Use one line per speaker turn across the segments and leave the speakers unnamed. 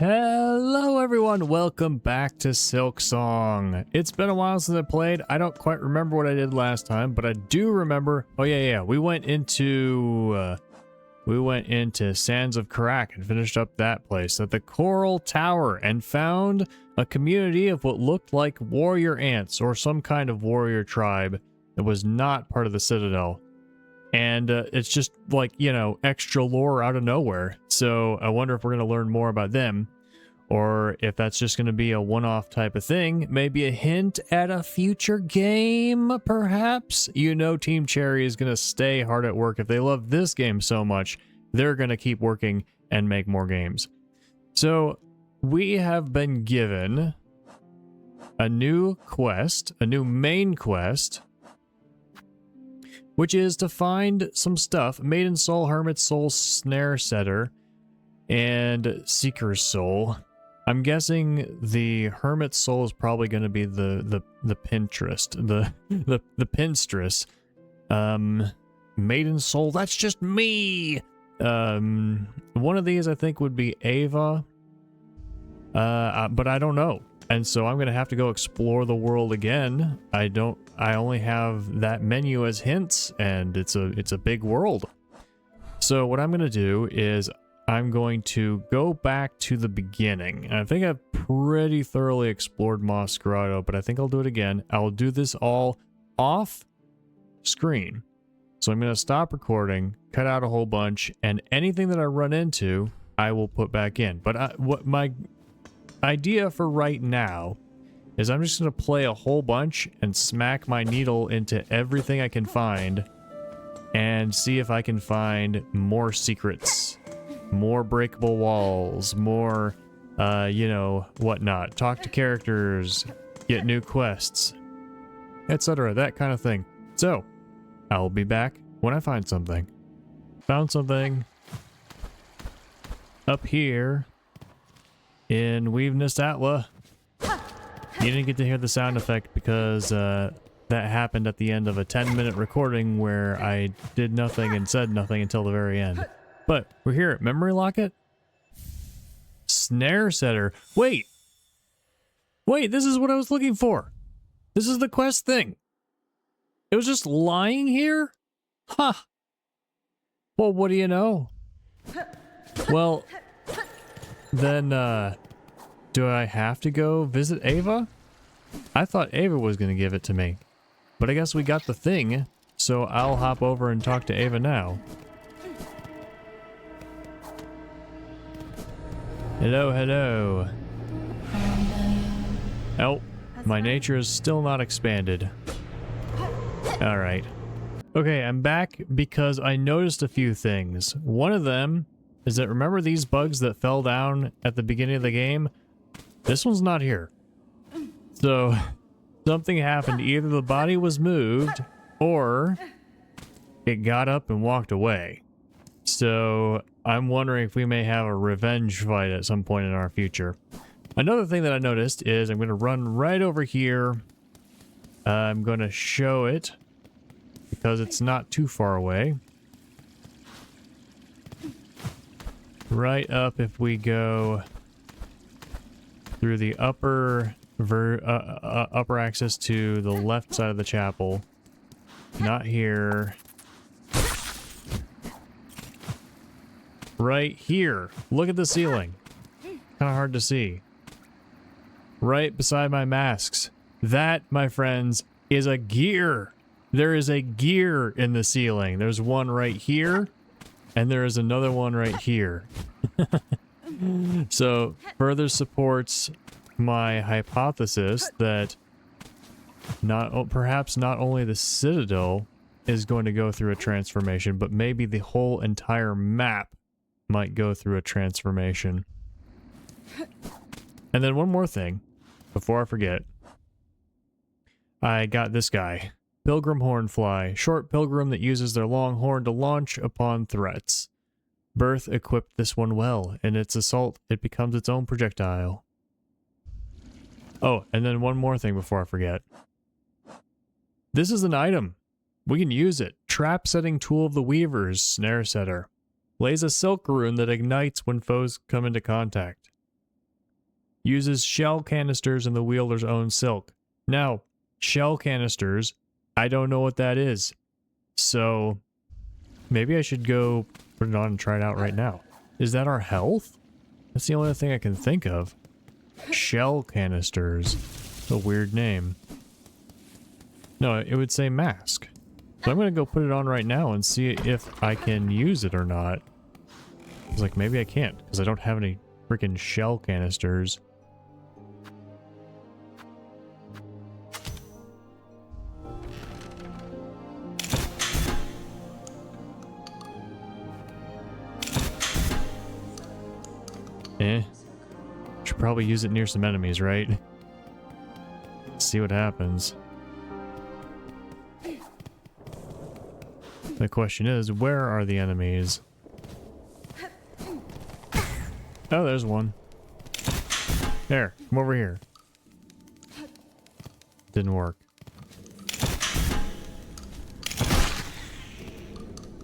Hello everyone, welcome back to Silksong. It's been a while since I played. I don't quite remember what I did last time, but I do remember. Oh yeah, we went into Sands of Karak and finished up that place at the Coral Tower and found a community of what looked like warrior ants or some kind of warrior tribe that was not part of the Citadel. And it's just like, you know, extra lore out of nowhere. So I wonder if we're going to learn more about them, or if that's just going to be a one-off type of thing. Maybe a hint at a future game, perhaps? You know Team Cherry is going to stay hard at work. If they love this game so much, they're going to keep working and make more games. So we have been given a new quest, a new main quest, which is to find some stuff. Maiden Soul, Hermit Soul, Snare Setter, and Seeker's Soul. I'm guessing the Hermit Soul is probably going to be the Pinterest, the Pinstress. Maiden Soul, that's just me! One of these I think would be Ava, but I don't know. And so I'm going to have to go explore the world again. I only have that menu as hints, and it's a big world. So what I'm going to do is I'm going to go back to the beginning. And I think I've pretty thoroughly explored Moss Grotto, but I think I'll do it again. I'll do this all off screen. So I'm going to stop recording, cut out a whole bunch, and anything that I run into, I will put back in. But what my idea for right now is I'm just going to play a whole bunch and smack my needle into everything I can find and see if I can find more secrets, more breakable walls, more, you know, whatnot. Talk to characters, get new quests, etc. That kind of thing. So, I'll be back when I find something. Found something up here in Weaveness Atla. You didn't get to hear the sound effect because that happened at the end of a 10-minute recording where I did nothing and said nothing until the very end. But we're here at Memory Locket. Snare Setter. Wait, this is what I was looking for. This is the quest thing. It was just lying here? Huh. Well, what do you know? Well, then, do I have to go visit Ava? I thought Ava was going to give it to me. But I guess we got the thing, so I'll hop over and talk to Ava now. Hello. Oh, my nature is still not expanded. Alright. Okay, I'm back because I noticed a few things. One of them is that, remember these bugs that fell down at the beginning of the game? This one's not here. So, something happened. Either the body was moved, or it got up and walked away. So, I'm wondering if we may have a revenge fight at some point in our future. Another thing that I noticed is I'm going to run right over here. I'm going to show it because it's not too far away. Right up, if we go through the upper access to the left side of the chapel. Not here. Right here. Look at the ceiling. Kind of hard to see. Right beside my masks. That, my friends, is a gear. There is a gear in the ceiling. There's one right here, and there is another one right here. So, further supports my hypothesis that perhaps not only the Citadel is going to go through a transformation, but maybe the whole entire map might go through a transformation. And then one more thing, before I forget. I got this guy. Pilgrim Hornfly. Short pilgrim that uses their long horn to launch upon threats. Birth equipped this one well. In its assault, it becomes its own projectile. Oh, and then one more thing before I forget. This is an item. We can use it. Trap setting tool of the weavers, Snare Setter. Lays a silk rune that ignites when foes come into contact. Uses shell canisters in the wielder's own silk. Now, shell canisters, I don't know what that is. So, maybe I should go put it on and try it out right now. Is that our health? That's the only thing I can think of. Shell canisters. A weird name. No, it would say mask. So I'm gonna go put it on right now and see if I can use it or not. I was like, maybe I can't, because I don't have any freaking shell canisters. Should probably use it near some enemies, right? See what happens. The question is, where are the enemies? Oh, there's one. There, come over here. Didn't work.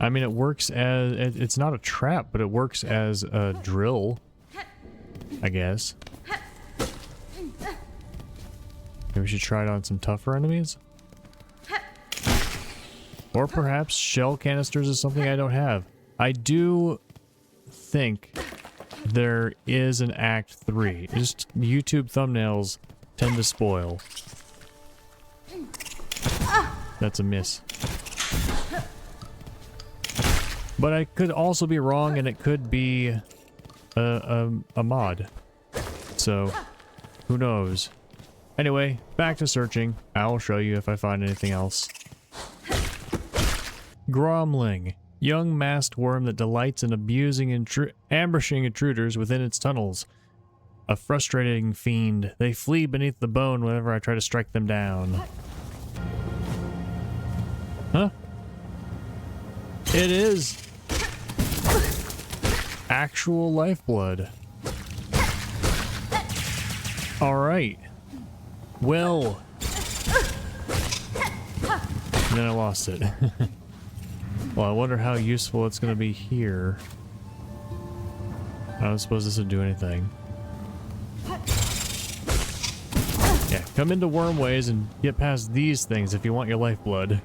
I mean, it works as... It's not a trap, but it works as a drill. I guess. Maybe we should try it on some tougher enemies? Or perhaps shell canisters is something I don't have. I do think there is an Act 3. Just YouTube thumbnails tend to spoil. That's a miss. But I could also be wrong, and it could be a mod. So, who knows? Anyway, back to searching. I'll show you if I find anything else. Gromling. Young masked worm that delights in ambushing intruders within its tunnels. A frustrating fiend. They flee beneath the bone whenever I try to strike them down. Huh? It is actual lifeblood. Alright. Well. And then I lost it. Well, I wonder how useful it's going to be here. I don't suppose this would do anything. Yeah, come into wormways and get past these things if you want your lifeblood.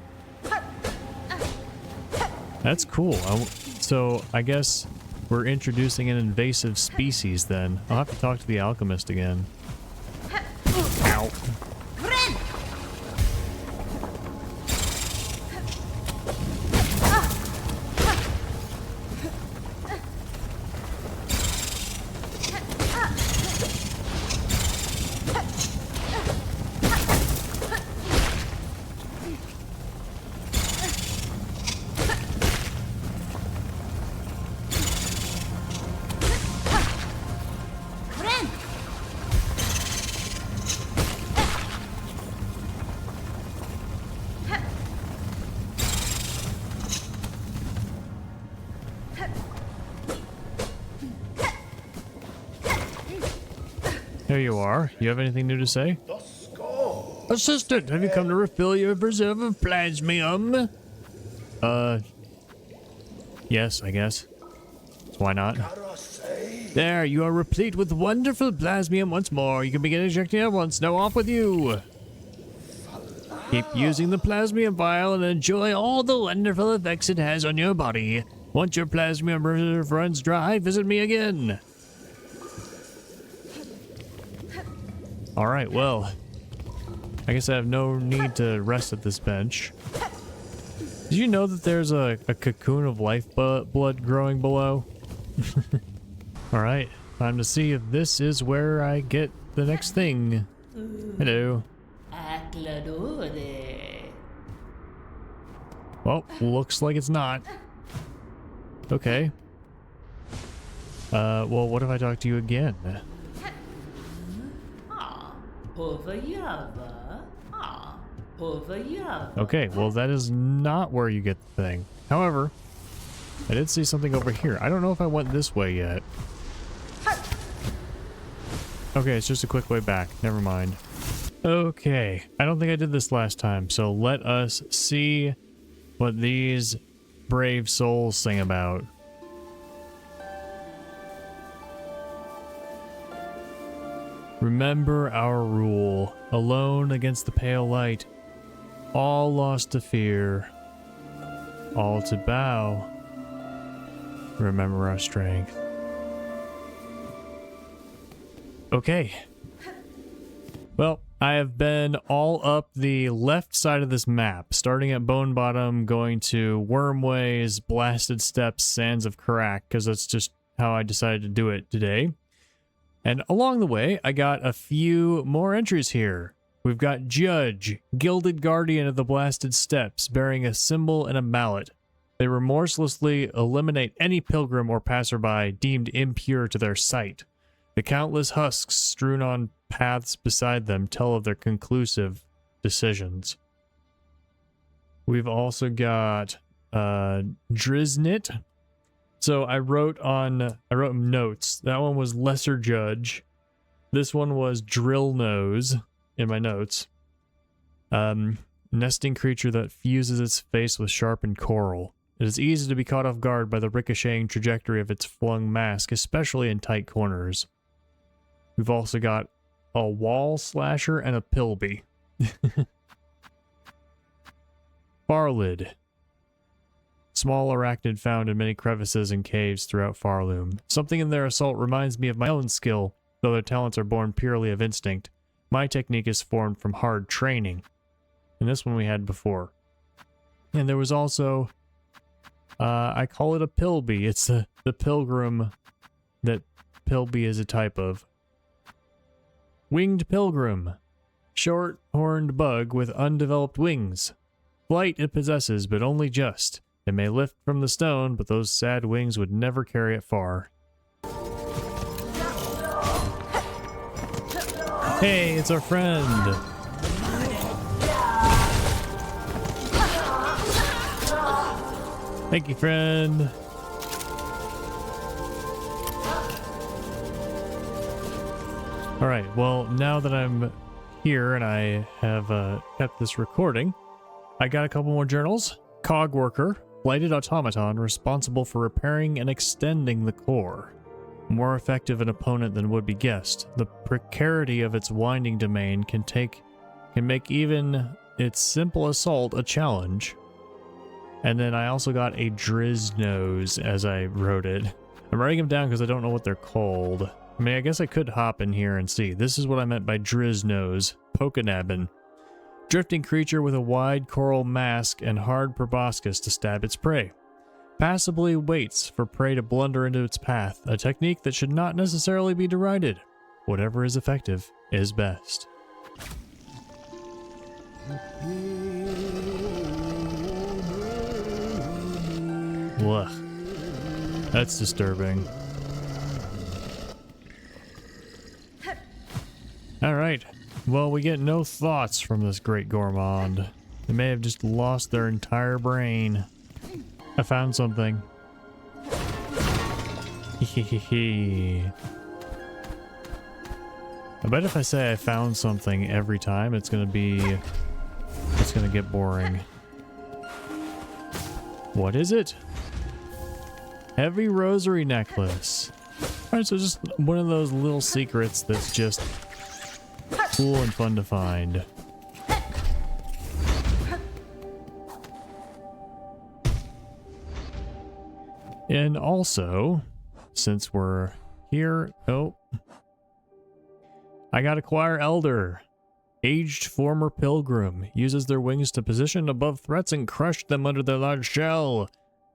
That's cool. So, I guess we're introducing an invasive species then. I'll have to talk to the alchemist again. Ow. There you are. You have anything new to say? Assistant, have you come to refill your preserve of plasmium? Yes, I guess. Why not? There, you are replete with wonderful plasmium once more. You can begin injecting at once. Now off with you. Keep using the plasmium vial and enjoy all the wonderful effects it has on your body. Once your plasmium reserve runs dry, visit me again. Alright, well, I guess I have no need to rest at this bench. Did you know that there's a cocoon of lifeblood growing below? Alright, time to see if this is where I get the next thing. Hello. Well, looks like it's not. Okay. Well, what if I talk to you again? Okay, well that is not where you get the thing. However, I did see something over here. I don't know if I went this way yet. Okay, it's just a quick way back. Never mind. Okay, I don't think I did this last time, so let us see what these brave souls sing about. Remember our rule. Alone against the pale light. All lost to fear. All to bow. Remember our strength. Okay. Well, I have been all up the left side of this map, starting at Bone Bottom, going to Wormways, Blasted Steps, Sands of Karak, because that's just how I decided to do it today. And along the way, I got a few more entries here. We've got Judge, Gilded Guardian of the Blasted Steps, bearing a symbol and a mallet. They remorselessly eliminate any pilgrim or passerby deemed impure to their sight. The countless husks strewn on paths beside them tell of their conclusive decisions. We've also got Driznit. So I wrote notes. That one was Lesser Judge. This one was Drill Nose in my notes. Nesting creature that fuses its face with sharpened coral. It is easy to be caught off guard by the ricocheting trajectory of its flung mask, especially in tight corners. We've also got a wall slasher and a pilby. Farlid. Small arachnid found in many crevices and caves throughout Farloom. Something in their assault reminds me of my own skill, though their talents are born purely of instinct. My technique is formed from hard training. And this one we had before. And there was also, I call it a pilby. It's the pilgrim that pilby is a type of. Winged Pilgrim. Short, horned bug with undeveloped wings. Flight it possesses, but only just. It may lift from the stone, but those sad wings would never carry it far. Hey, it's our friend! Thank you, friend! Alright, well, now that I'm here and I have kept this recording, I got a couple more journals. Cog Worker, Blighted Automaton, responsible for repairing and extending the core. More effective an opponent than would be guessed. The precarity of its winding domain can make even its simple assault a challenge. And then I also got a Driznose as I wrote it. I'm writing them down because I don't know what they're called. I mean, I guess I could hop in here and see. This is what I meant by Driznose. Pokanabbin. Drifting creature with a wide coral mask and hard proboscis to stab its prey. Passively waits for prey to blunder into its path, a technique that should not necessarily be derided. Whatever is effective is best. Ugh. That's disturbing. Alright, well, we get no thoughts from this great gourmand. They may have just lost their entire brain. I found something. Hehehe. I bet if I say I found something every time, it's gonna get boring. What is it? Heavy rosary necklace. Alright, so just one of those little secrets that's just cool and fun to find. And also, since we're here, I got Acquire Elder. Aged former pilgrim. Uses their wings to position above threats and crush them under their large shell.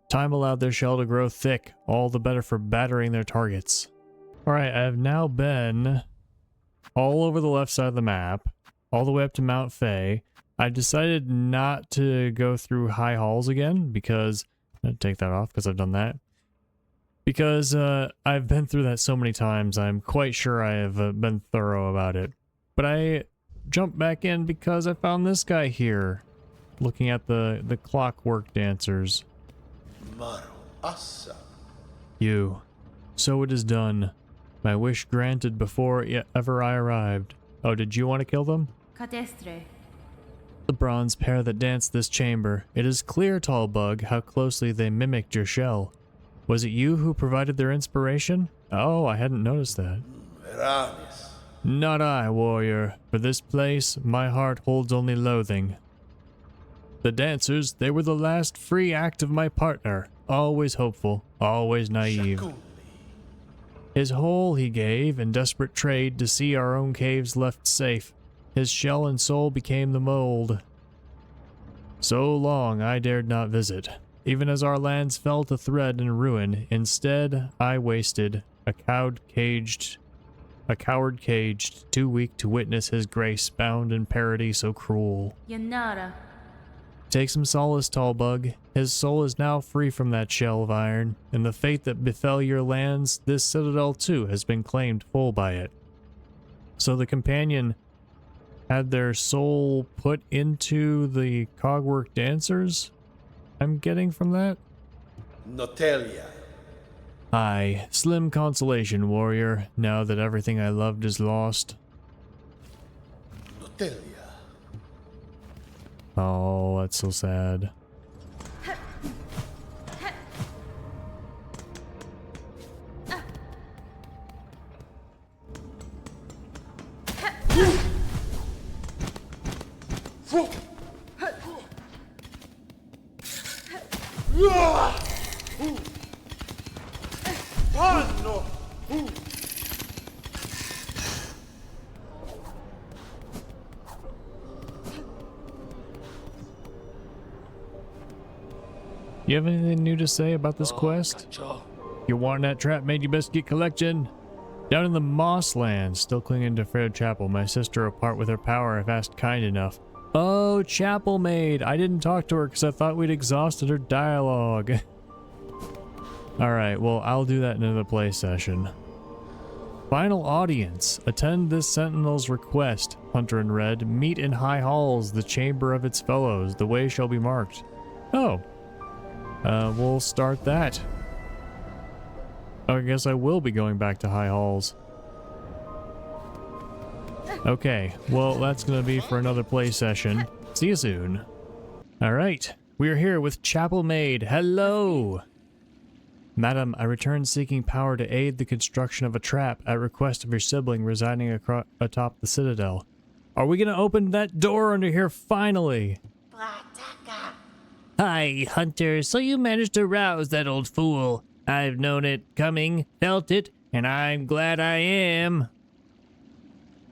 Time allowed their shell to grow thick, all the better for battering their targets. Alright, I have now been all over the left side of the map, all the way up to Mount Fay. I decided not to go through High Halls again because, I'll take that off because I've done that. Because I've been through that so many times, I'm quite sure I have been thorough about it. But I jumped back in because I found this guy here, looking at the clockwork dancers. You. So it is done. My wish granted before ever I arrived. Oh, did you want to kill them? The bronze pair that danced this chamber. It is clear, tall bug, how closely they mimicked your shell. Was it you who provided their inspiration? Oh, I hadn't noticed that. Not I, warrior. For this place, my heart holds only loathing. The dancers, they were the last free act of my partner. Always hopeful, always naive. His whole he gave in desperate trade to see our own caves left safe. His shell and soul became the mold. So long I dared not visit. Even as our lands fell to thread and ruin, instead I wasted, a coward caged, too weak to witness his grace bound in parody so cruel.
Yanara.
Take some solace, Tallbug. His soul is now free from that shell of iron, and the fate that befell your lands, this citadel too has been claimed full by it. So the companion had their soul put into the cogwork dancers? I'm getting from that?
Notelia.
Aye, slim consolation, warrior, now that everything I loved is lost.
Notelia.
Oh, that's so sad. You have anything new to say about this quest? Your Hornet trap made you best get collection. Down in the Mosslands, still clinging to Fair Chapel, my sister apart with her power if asked kind enough. Oh, Chapel Maid. I didn't talk to her because I thought we'd exhausted her dialogue. Alright, well, I'll do that in another play session. Final audience. Attend this Sentinel's request, Hunter in Red. Meet in High Halls, the chamber of its fellows. The way shall be marked. Oh. We'll start that. I guess I will be going back to High Halls. Okay, well, that's gonna be for another play session. See you soon. Alright, we are here with Chapel Maid. Hello! Madam, I return seeking power to aid the construction of a trap at request of your sibling residing atop the citadel. Are we gonna open that door under here finally? Hi, Hunter. So you managed to rouse that old fool. I've known it coming, felt it, and I'm glad I am.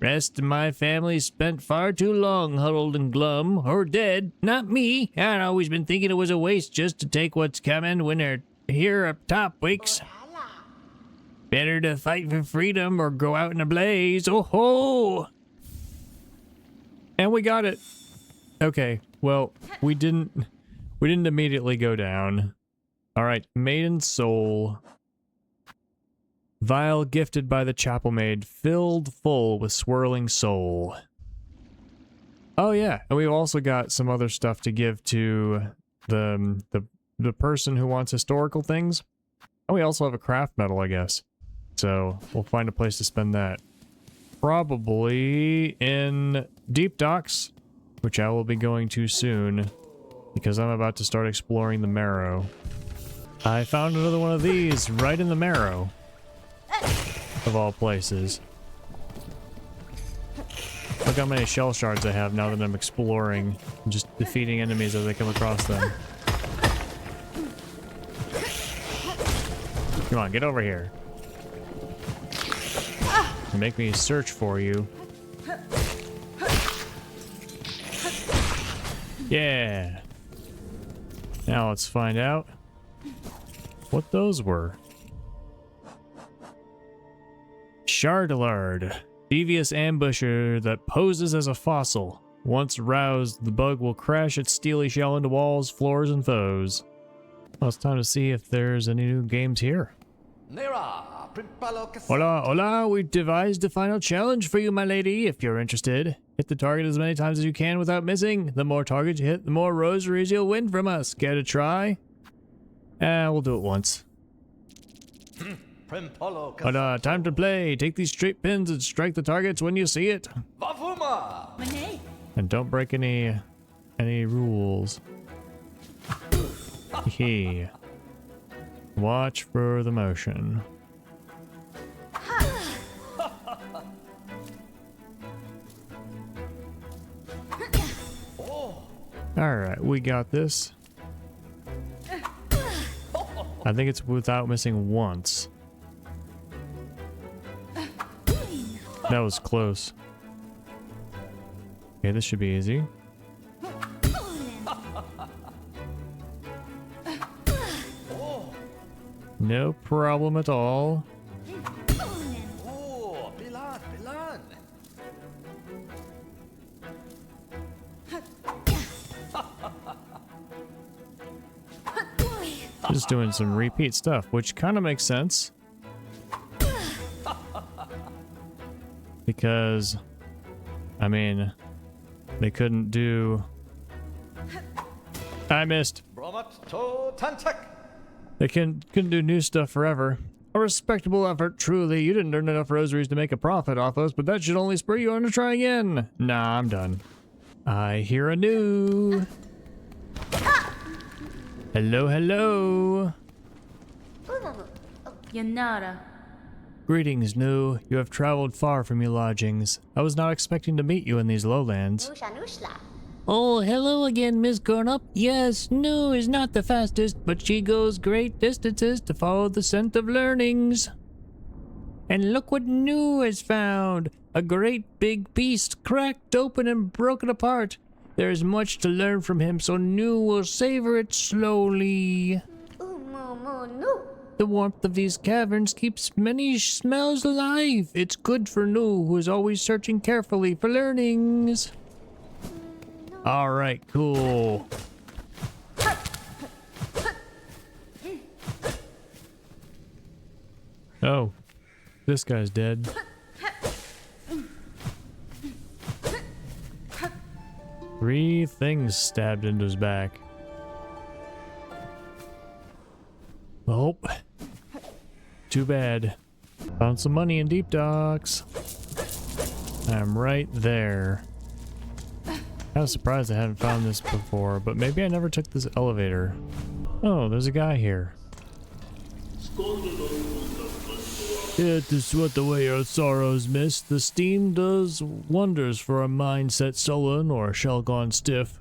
Rest of my family spent far too long huddled and glum, or dead. Not me. I'd always been thinking it was a waste just to take what's coming when they're here up top wakes. Better to fight for freedom or go out in a blaze. Oh ho! And we got it. Okay, well, we didn't immediately go down. Alright, Maiden Soul. Vial gifted by the Chapel Maid, filled full with swirling soul. Oh yeah, and we've also got some other stuff to give to the person who wants historical things. And we also have a craft medal, I guess. So we'll find a place to spend that. Probably in Deep Docks, which I will be going to soon, because I'm about to start exploring the Marrow. I found another one of these right in the Marrow. Of all places. Look how many shell shards I have now that I'm exploring. And just defeating enemies as I come across them. Come on, get over here. Make me search for you. Yeah. Now let's find out what those were. Shardalard, devious ambusher that poses as a fossil. Once roused, the bug will crash its steely shell into walls, floors, and foes. Well, it's time to see if there's any new games here. Hola, hola, we've devised a final challenge for you, my lady, if you're interested. Hit the target as many times as you can without missing. The more targets you hit, the more rosaries you'll win from us. Care to try? We'll do it once. Hola, time to play. Take these straight pins and strike the targets when you see it. And don't break any rules. Hee. Watch for the motion. Alright, we got this. I think it's without missing once. That was close. Okay, this should be easy. No problem at all. Just doing some repeat stuff, which kind of makes sense. Because, I mean, they couldn't do... I missed. They couldn't do new stuff forever. A respectable effort, truly. You didn't earn enough rosaries to make a profit off us, but that should only spur you on to try again. Nah, I'm done. I hear a new... Hello, hello.
Yanara.
Greetings, Nu. You have traveled far from your lodgings. I was not expecting to meet you in these lowlands. Oh, hello again, Miss Grown-Up. Yes, Nu is not the fastest, but she goes great distances to follow the scent of learnings. And look what Nu has found. A great big beast, cracked open and broken apart. There is much to learn from him, so Nu will savor it slowly. The warmth of these caverns keeps many smells alive. It's good for Nu, who is always searching carefully for learnings. All right, cool. Oh, this guy's dead. Three things stabbed into his back. Oh, too bad. Found some money in deep docks. I'm right there. I was surprised I hadn't found this before, but maybe I never took this elevator. Oh, there's a guy here. It to sweat away our sorrows, miss. The steam does wonders for a mind set sullen or a shell gone stiff.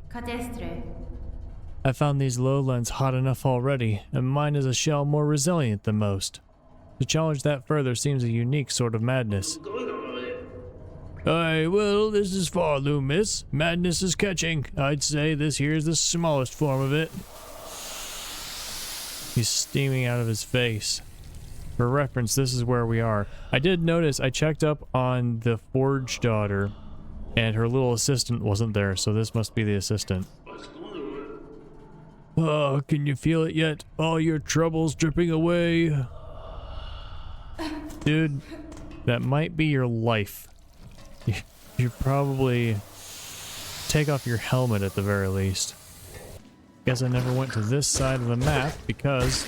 I found these lowlands hot enough already, and mine is a shell more resilient than most. To challenge that further seems a unique sort of madness. Aye, well, this is far, Lou, miss. Madness is catching. I'd say this here's the smallest form of it. He's steaming out of his face. For reference, this is where we are. I did notice I checked up on the Forge daughter, and her little assistant wasn't there, so this must be the assistant. Oh, can you feel it yet? All your troubles dripping away. Dude, that might be your life. You probably take off your helmet at the very least. Guess I never went to this side of the map because...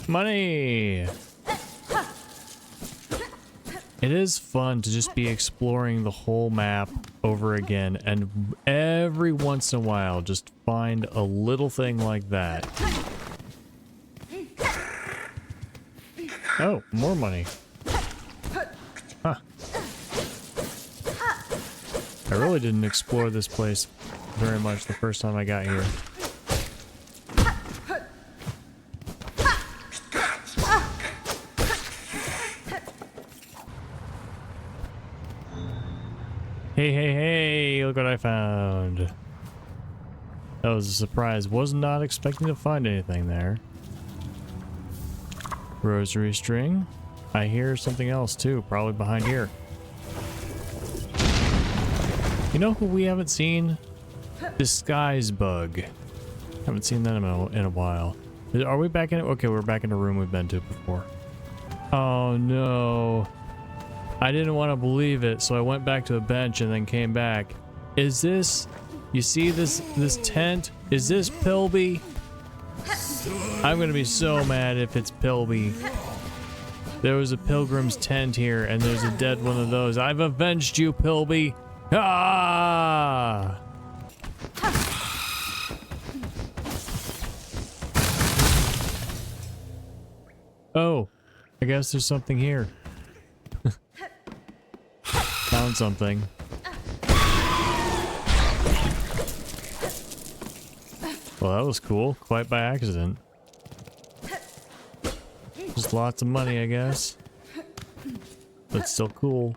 money! It is fun to just be exploring the whole map over again, and every once in a while just find a little thing like that. Oh, more money. Huh. I really didn't explore this place very much the first time I got here. Hey, hey, hey, look what I found. That was a surprise. Was not expecting to find anything there. Rosary string. I hear something else too, probably behind here. You know who we haven't seen? Disguise Bug. Haven't seen that in a while. Are we back in it? Okay, we're back in a room we've been to before. Oh no. I didn't want to believe it, so I went back to a bench and then came back. Is this... you see this tent? Is this Pilby? I'm gonna be so mad if it's Pilby. There was a pilgrim's tent here, and there's a dead one of those. I've avenged you, Pilby! Ah! Oh, I guess there's something here. Found something. Well, that was cool. Quite by accident. Just lots of money, I guess. But still cool.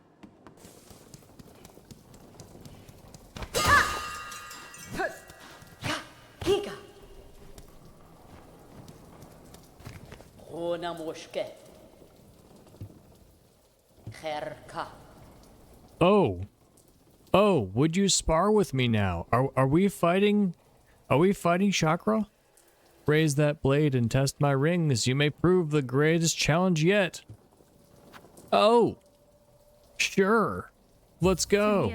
Oh. Oh, would you spar with me now? Are we fighting? Are we fighting Chakra? Raise that blade and test my rings. You may prove the greatest challenge yet. Oh. Sure. Let's go.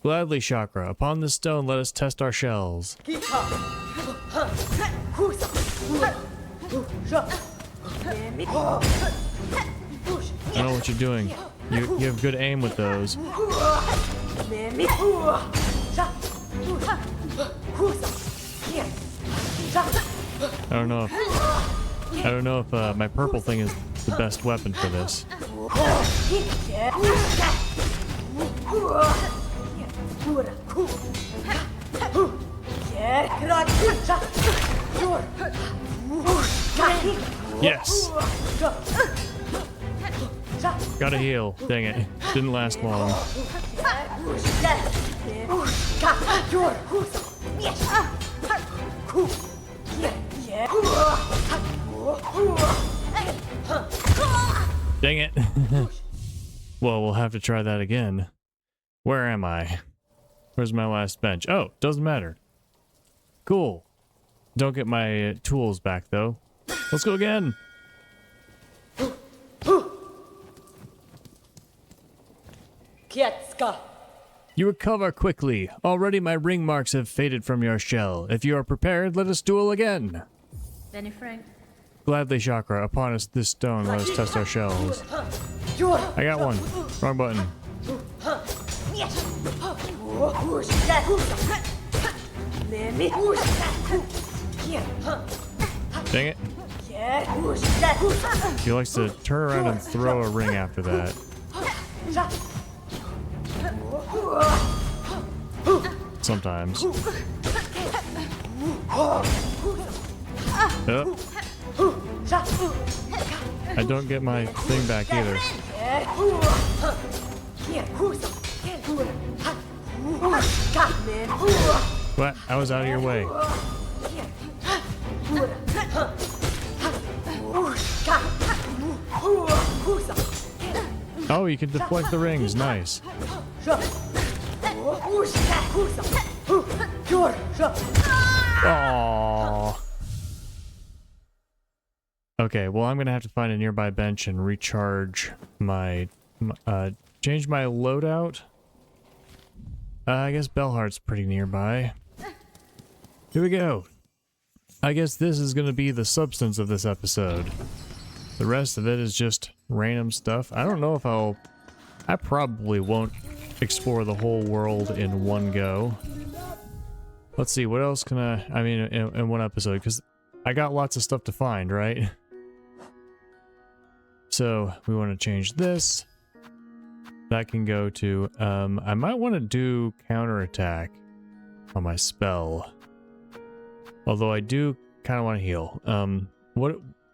Gladly, Chakra. Upon this stone, let us test our shells. I know what you're doing. You have good aim with those. I don't know if my purple thing is the best weapon for this. Yes. Gotta heal. Dang it. Didn't last long. Dang it. Well, we'll have to try that again. Where am I? Where's my last bench? Oh, doesn't matter. Cool. Don't get my tools back, though. Let's go again. You recover quickly. Already my ring marks have faded from your shell. If you are prepared, let us duel again.
Benny Frank.
Gladly, Chakra. Upon us this stone, let us test our shells. I got one. Wrong button. Dang it. He likes to turn around and throw a ring after that. Sometimes. Oh. I don't get my thing back either. What? I was out of your way. Oh, you can deflect the rings. Nice. Aww. Okay, well, I'm gonna have to find a nearby bench and recharge my, change my loadout. I guess Bellheart's pretty nearby. Here we go. I guess this is gonna be the substance of this episode. The rest of it is just random stuff. I don't know if I probably won't explore the whole world in one go. Let's see, what else can I mean, in one episode, because I got lots of stuff to find, right? So, we want to change this. That can go to, I might want to do counterattack on my spell. Although I do kind of want to heal.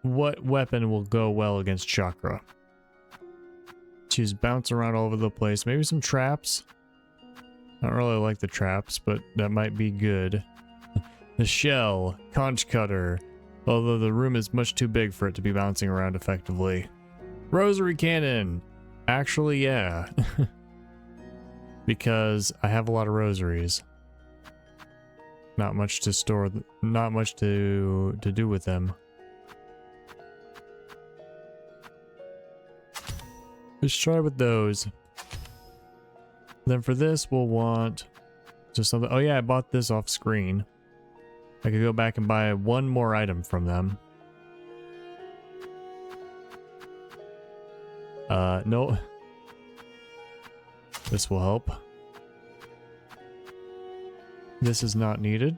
What weapon will go well against Chakra? Choose bounce around all over the place. Maybe some traps. I don't really like the traps, but that might be good. The shell, conch cutter. Although the room is much too big for it to be bouncing around effectively. Rosary cannon. Actually, yeah. Because I have a lot of rosaries. Not much to store, not much to do with them. Let's try with those. Then for this, we'll want just something. Oh yeah, I bought this off screen. I could go back and buy one more item from them. No. This will help. This is not needed.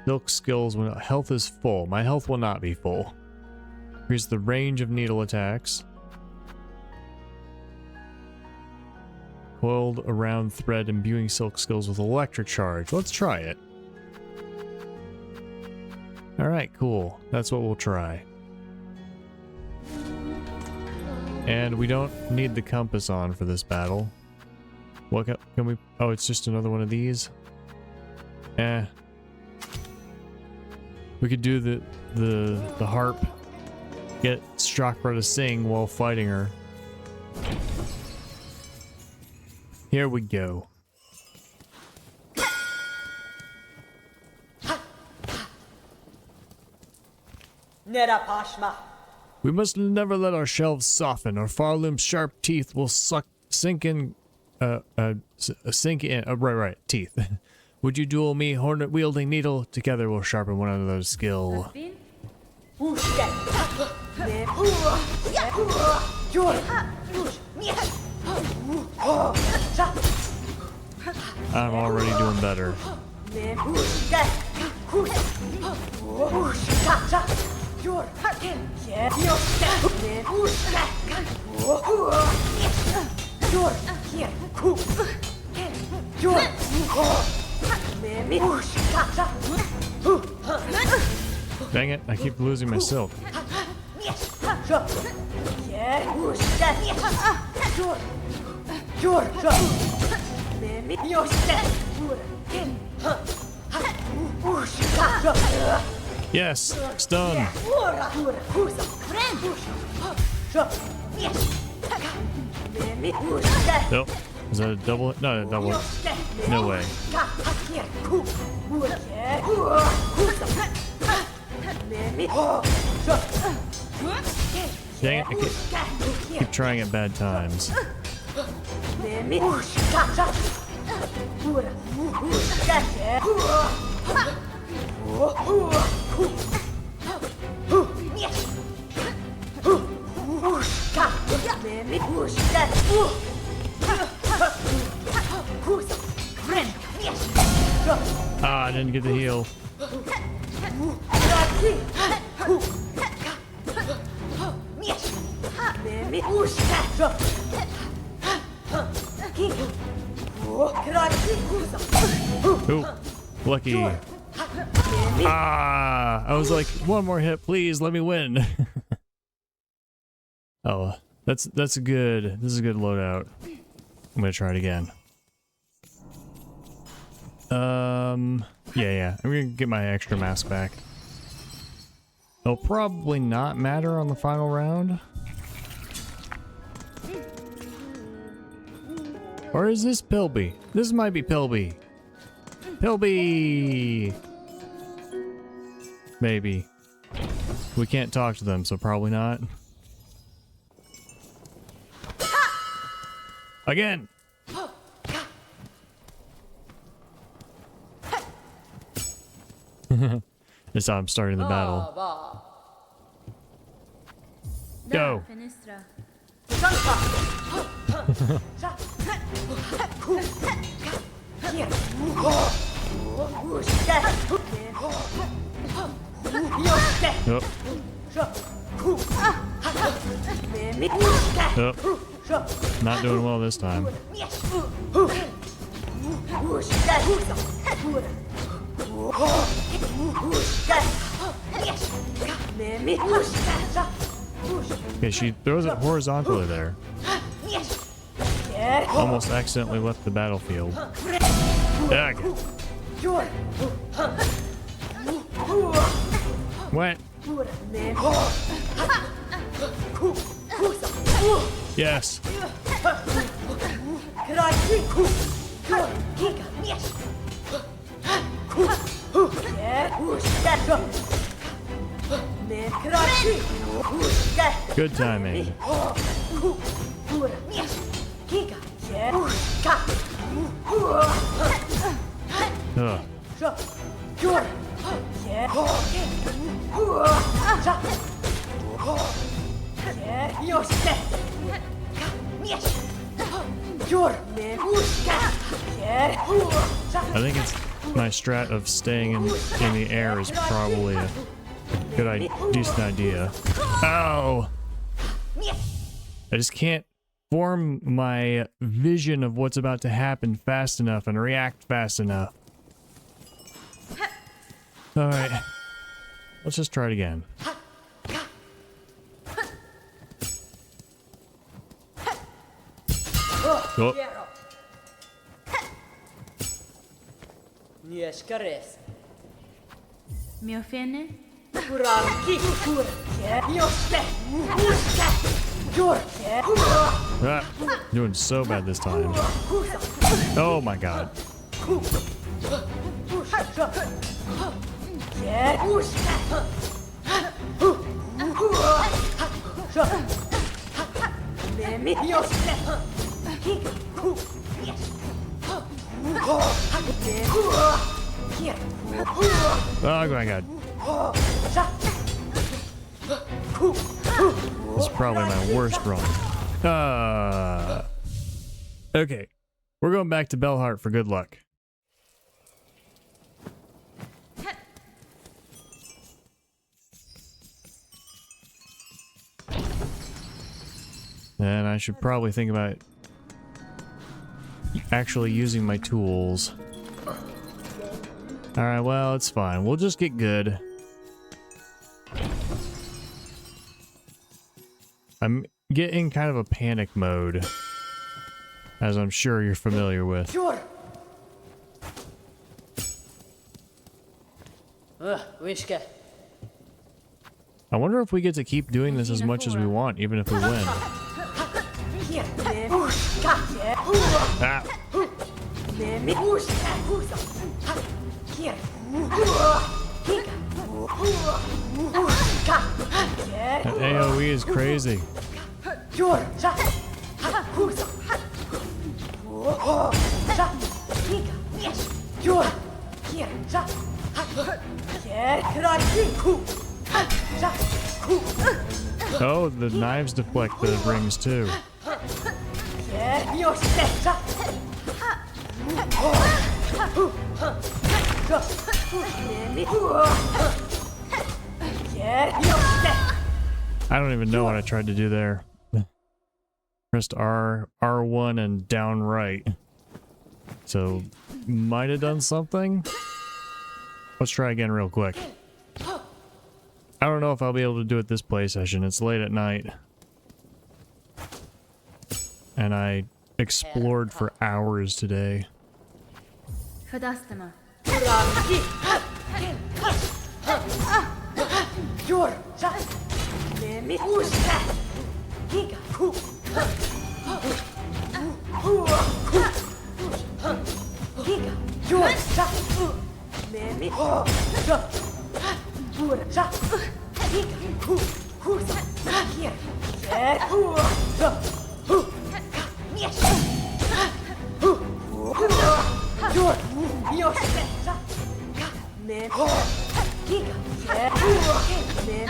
Silk skills when health is full. My health will not be full. Increase the range of needle attacks. coiled around thread imbuing silk skills with electric charge. Let's try it. Alright, cool. That's what we'll try. And we don't need the compass on for this battle. What can we... Oh, it's just another one of these? Eh. We could do the harp. Get Chakra to sing while fighting her. Here we go. We must never let our shelves soften. Our Farloom's sharp teeth will sink in. Right, teeth. Would you duel me, Hornet wielding needle? Together we'll sharpen one another's skill. I'm already doing better. Dang it, I keep losing my silk. Yes, stun. Nope. Is that a double hit? No, a double hit. No way. Dang it, I keep trying at bad times. Ah, I didn't get the heal. Ooh, lucky. Ah, I was like, one more hit, please, let me win. Oh, that's a good. This is a good loadout. I'm gonna try it again. Yeah. I'm gonna get my extra mask back. It'll probably not matter on the final round. Or is this Pilby? This might be Pilby. Pilby! Maybe. We can't talk to them, so probably not. Again! This time I'm starting the battle. Go! Oh. Not doing well this time. Okay, she throws it horizontally there. Almost accidentally left the battlefield. Ugh. What? Yes. Good timing. Ugh. I think it's my strat of staying in the air is probably a good decent idea. Ow! I just can't form my vision of what's about to happen fast enough and react fast enough. Alright. Let's just try it again. Oh. Ah, doing so bad this time. Oh my god. Oh my god. This is probably my worst run. Okay. We're going back to Bellheart for good luck. And I should probably think about actually using my tools. Alright, well, it's fine. We'll just get good. I'm getting kind of a panic mode, as I'm sure you're familiar with. I wonder if we get to keep doing this as much as we want, even if we win. Ah. That AoE is crazy. Oh, the knives deflect the rings too. I don't even know what I tried to do there. Pressed R1 and down right. So, might have done something? Let's try again real quick. I don't know if I'll be able to do it this play session. It's late at night. And I explored for hours today.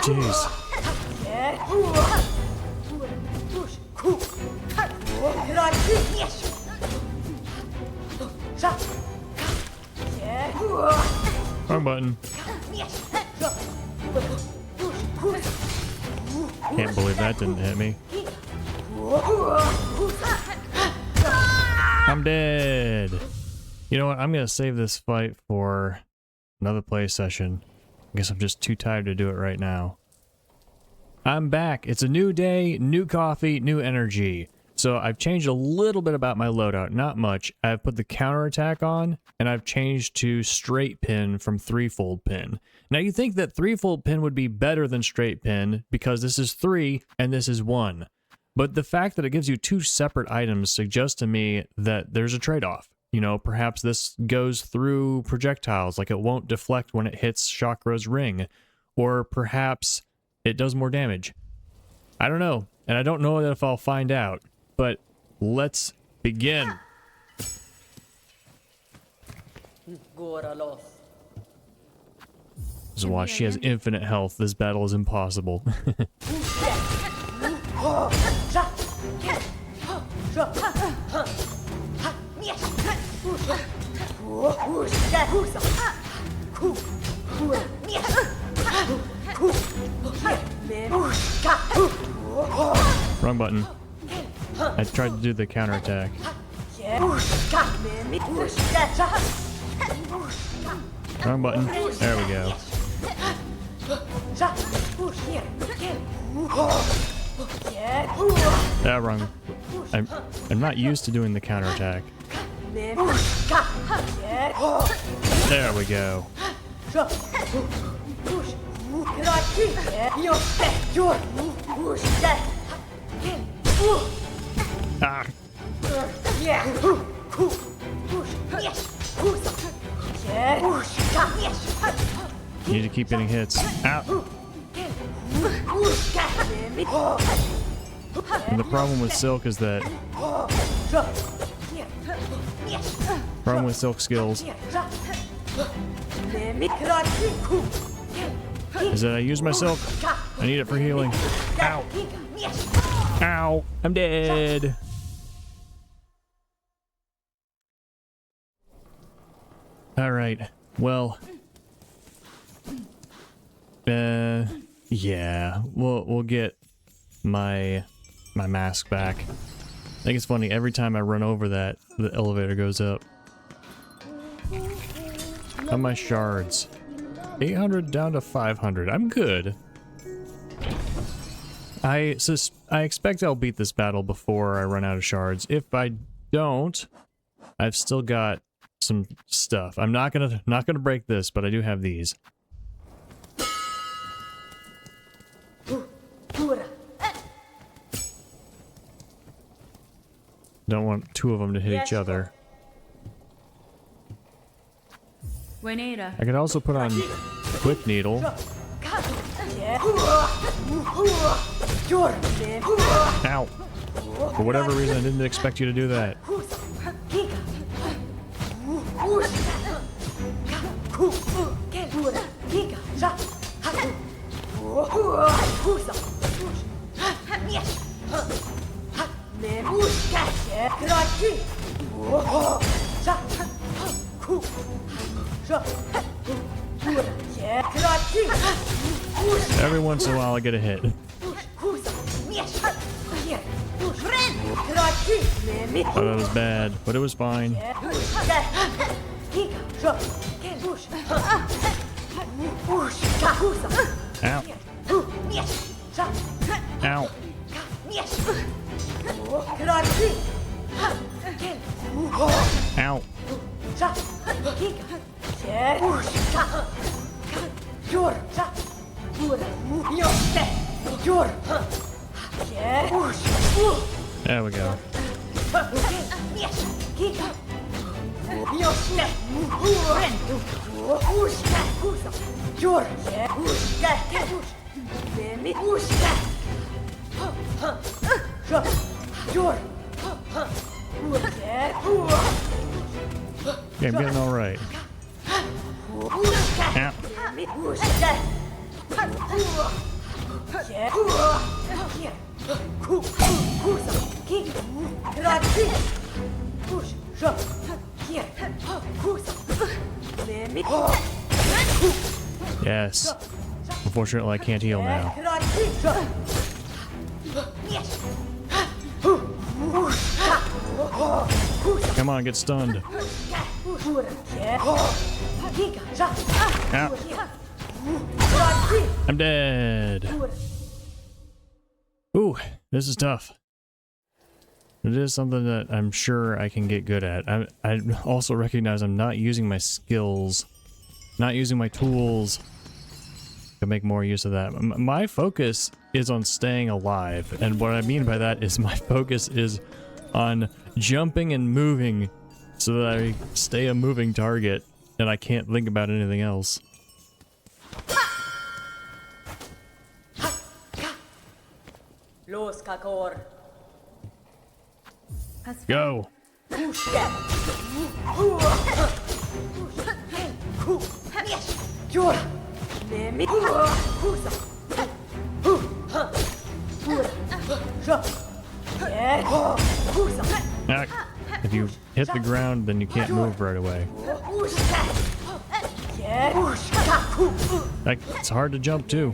Jeez. Wrong button. Can't believe that didn't hit me. I'm dead. You know what? I'm gonna save this fight for another play session. I guess I'm just too tired to do it right now. I'm back. It's a new day, new coffee, new energy. So I've changed a little bit about my loadout, not much. I've put the counterattack on, and I've changed to straight pin from threefold pin. Now you think that threefold pin would be better than straight pin because this is 3 and this is 1. But the fact that it gives you 2 separate items suggests to me that there's a trade-off. You know, perhaps this goes through projectiles, like it won't deflect when it hits Chakra's ring. Or perhaps it does more damage. I don't know, and I don't know if I'll find out. But let's begin. This is why she has infinite health. This battle is impossible. Wrong button. I tried to do the counterattack. Wrong button. There we go. That wrong. I'm not used to doing the counterattack. There we go. Ah. You need to keep getting hits. Ow. And the problem with Silk is that problem with Silk skills is that I use my Silk. I need it for healing. Ow. Ow. I'm dead. Alright. Well. Yeah. We'll get my mask back. I think it's funny, every time I run over that, the elevator goes up. How are my shards? 800 down to 500. I'm good. I expect I'll beat this battle before I run out of shards. If I don't, I've still got some stuff. I'm not gonna break this, but I do have these. Don't want two of them to hit each other. I could also put on Quick Needle. Ow! For whatever reason, I didn't expect you to do that. Every once in a while I get a hit. Oh, that was bad, but it was fine. Ow. Ow. Ow. There we go. Yeah, I'm getting all right. Yeah. Yes. Unfortunately, I can't heal now. Come on, get stunned. Ow. I'm dead. Ooh, this is tough. It is something that I'm sure I can get good at. I also recognize I'm not using my skills, not using my tools to make more use of that. My focus is on staying alive, and what I mean by that is my focus is on jumping and moving so that I stay a moving target and I can't think about anything else. Go. Now, if you hit the ground, then you can't move right away. It's hard to jump too.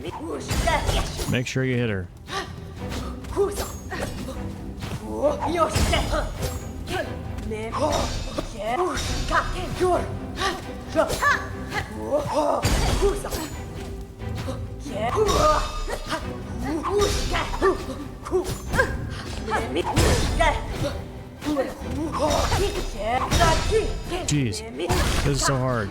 Jeez, this is so hard.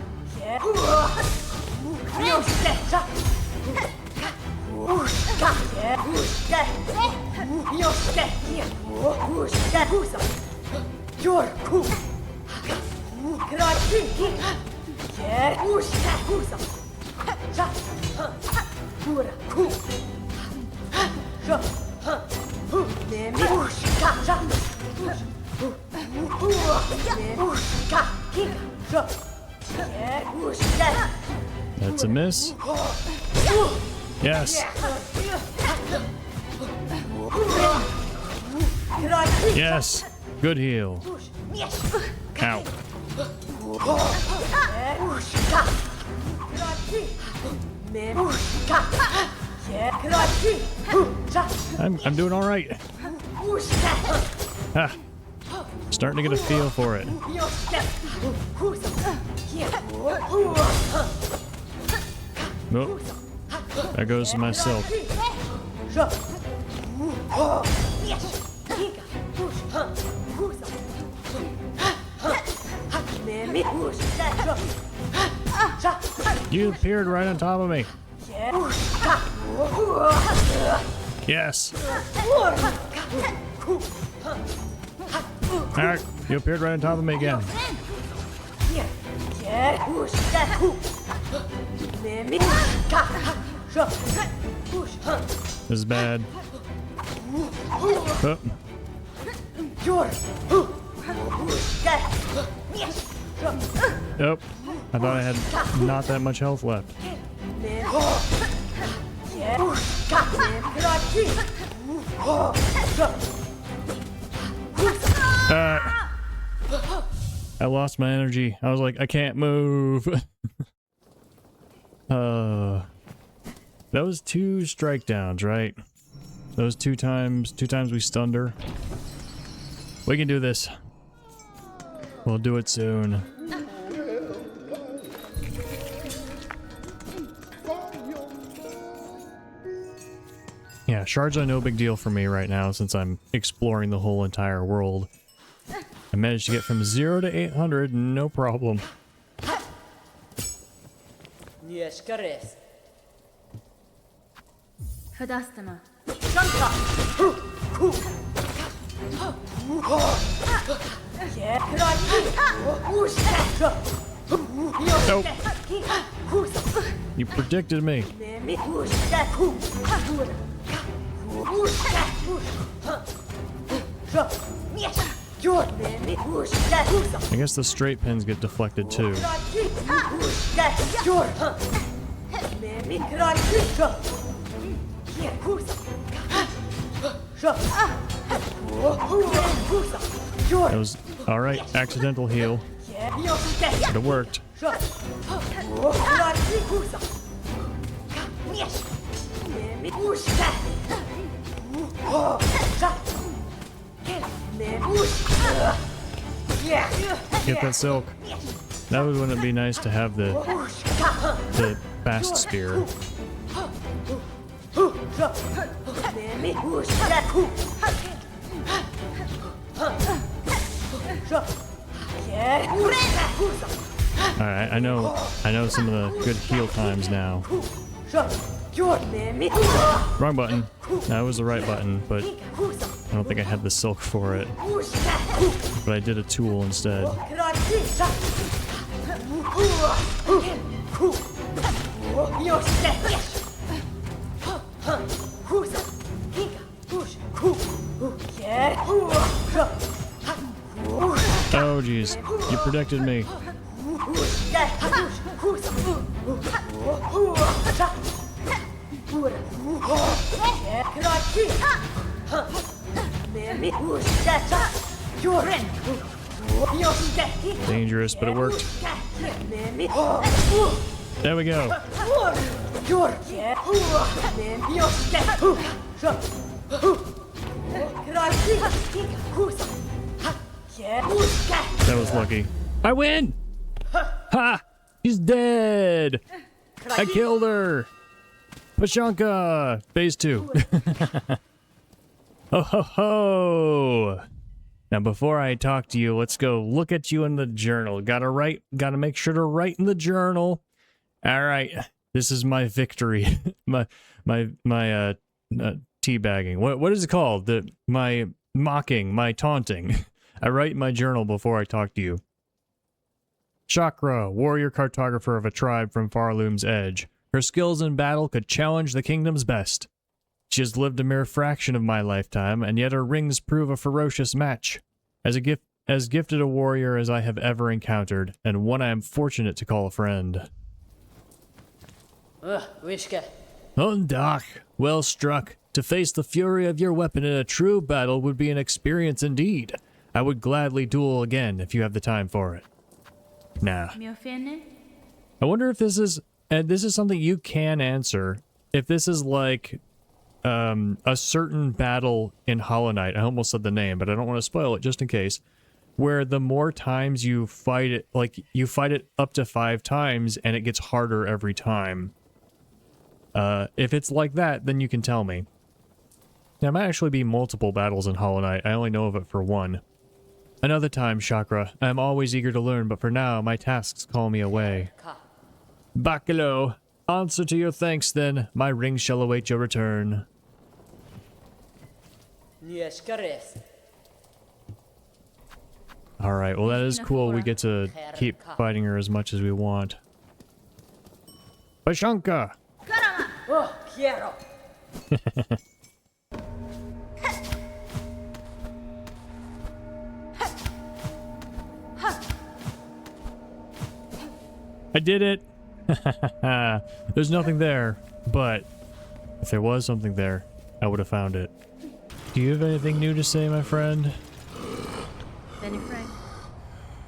That's a miss. Yes. Yes. Good heal. Ow. I'm doing all right. Ah, starting to get a feel for it. Nope. There goes my silk. You appeared right on top of me. Yes. Alright, you appeared right on top of me again. This is bad. Oh. Nope. I thought I had not that much health left. I lost my energy. I was like, I can't move. That was 2 strike downs, right? Those two times we stunned her. We can do this. We'll do it soon. Yeah, shards are no big deal for me right now since I'm exploring the whole entire world. I managed to get from 0 to 800, no problem. Nope. You predicted me. I guess the straight pins get deflected too. That was alright, accidental heal. But it worked. Get that silk. That would wouldn't it be nice to have the fast spear. Alright, I know some of the good heal times now. Wrong button. That was the right button, but I don't think I had the silk for it. But I did a tool instead. Oh jeez, you predicted me. Dangerous, but it worked. There we go. That was lucky. I win! Ha! She's dead! I killed her! Poshanka! Phase 2. Oh ho ho! Now before I talk to you, let's go look at you in the journal. Gotta make sure to write in the journal. Alright, this is my victory. my teabagging. What is it called? My mocking, my taunting. I write in my journal before I talk to you. Chakra, warrior cartographer of a tribe from Farloom's edge. Her skills in battle could challenge the kingdom's best. She has lived a mere fraction of my lifetime, and yet her rings prove a ferocious match. As gifted a warrior as I have ever encountered, and one I am fortunate to call a friend. Undak, well struck. To face the fury of your weapon in a true battle would be an experience indeed. I would gladly duel again if you have the time for it. Nah. I wonder if this is, and this is something you can answer, if this is like a certain battle in Hollow Knight. I almost said the name, but I don't want to spoil it just in case. Where the more times you fight it, like you fight it up to 5 times and it gets harder every time. If it's like that, then you can tell me. There might actually be multiple battles in Hollow Knight. I only know of it for one. Another time, Chakra. I am always eager to learn, but for now, my tasks call me away. Bakalo, answer to your thanks then. My ring shall await your return. Alright, well that is cool. We get to keep fighting her as much as we want. Poshanka!
Oh, quiero.
I did it! There's nothing there, but if there was something there, I would have found it. Do you have anything new to say, my friend?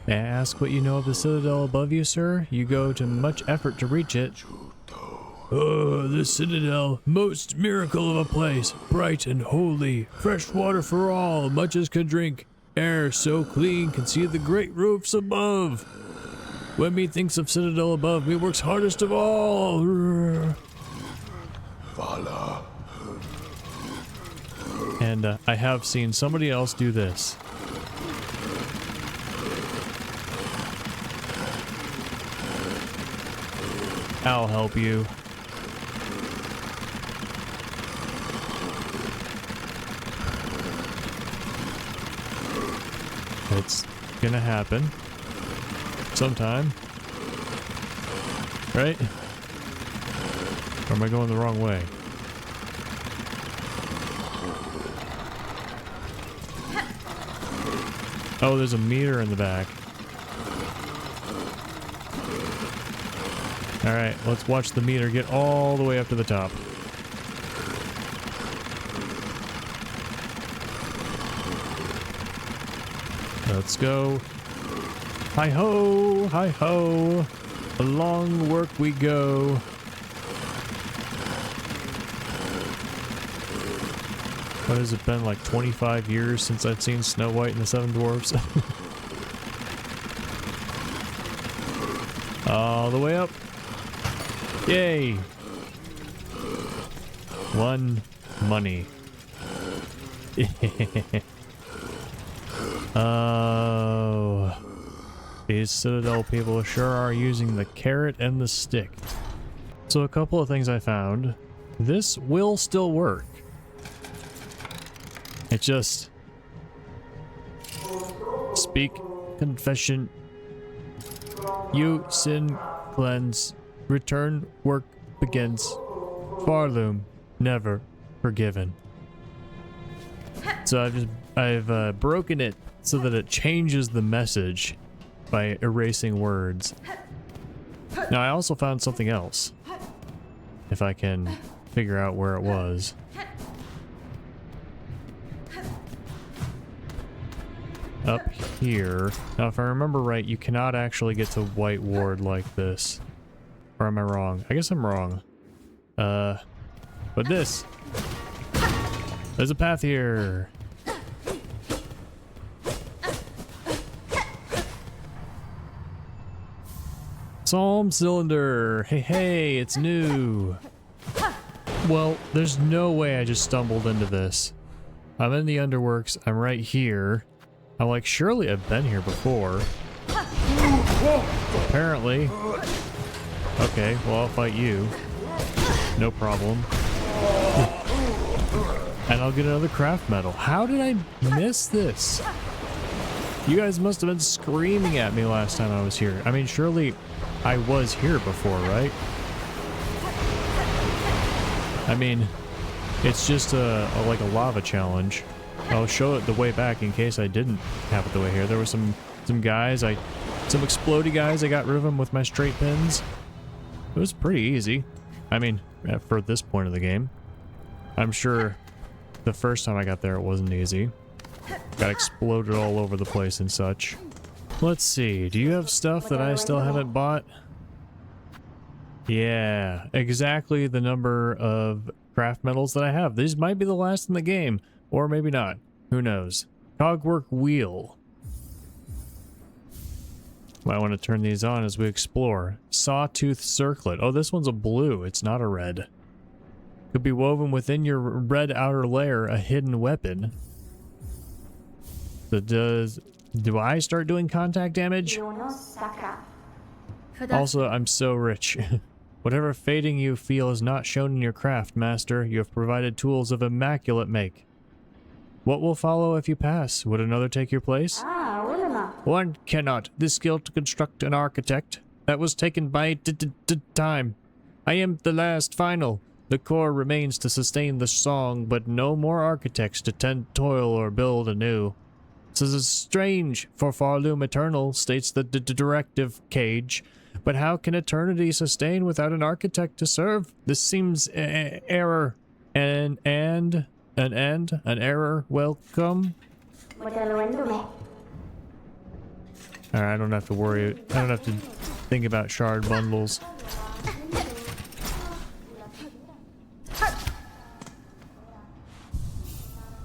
May I ask what you know of the citadel above you, sir? You go to much effort to reach it. Oh, the citadel, most miracle of a place, bright and holy, fresh water for all, much as can drink, air so clean, can see the great roofs above. When me thinks of citadel above, me works hardest of all.
Vala.
And I have seen somebody else do this. I'll help you. It's gonna happen. Sometime. Right? Or am I going the wrong way? Oh, there's a meter in the back. Alright, let's watch the meter get all the way up to the top. Let's go. Hi-ho! Hi-ho! Along work we go. What has it been, like 25 years since I've seen Snow White and the Seven Dwarfs? All the way up. Yay! 1 money. Oh. These Citadel people sure are using the carrot and the stick. So a couple of things I found. This will still work. It just... Speak, confession. You sin, cleanse, return, work begins. Farloom, never forgiven. So I've broken it so that it changes the message by erasing words. Now I also found something else. If I can figure out where it was. Up here. Now if I remember right, you cannot actually get to White Ward like this. Or am I wrong? I guess I'm wrong. But this. There's a path here. Psalm cylinder. Hey, hey, it's new. Well, there's no way I just stumbled into this. I'm in the underworks. I'm right here. I'm like, surely I've been here before. Apparently. Okay, well, I'll fight you. No problem. And I'll get another craft medal. How did I miss this? You guys must have been screaming at me last time I was here. I mean, surely I was here before, right? I mean, it's just like a lava challenge. I'll show it the way back in case I didn't have it the way here. There were some guys, some explodey guys. I got rid of them with my straight pins. It was pretty easy. I mean, for this point of the game. I'm sure the first time I got there it wasn't easy. Got exploded all over the place and such. Let's see, do you have stuff that I still haven't bought? Yeah, exactly the number of craft metals that I have. These might be the last in the game, or maybe not. Who knows? Cogwork wheel. Might want to turn these on as we explore. Sawtooth circlet. Oh, this one's a blue. It's not a red. Could be woven within your red outer layer, a hidden weapon. So do I start doing contact damage? Also, I'm so rich. Whatever fading you feel is not shown in your craft, master. You have provided tools of immaculate make. What will follow if you pass? Would another take your place? One cannot. This skill to construct an architect. That was taken by time. I am the last final. The core remains to sustain the song, but no more architects to tend toil or build anew. This is strange, for Farloom Eternal states the directive cage. But how can eternity sustain without an architect to serve? This seems error. An error. Welcome. Alright, I don't have to worry. I don't have to think about shard bundles.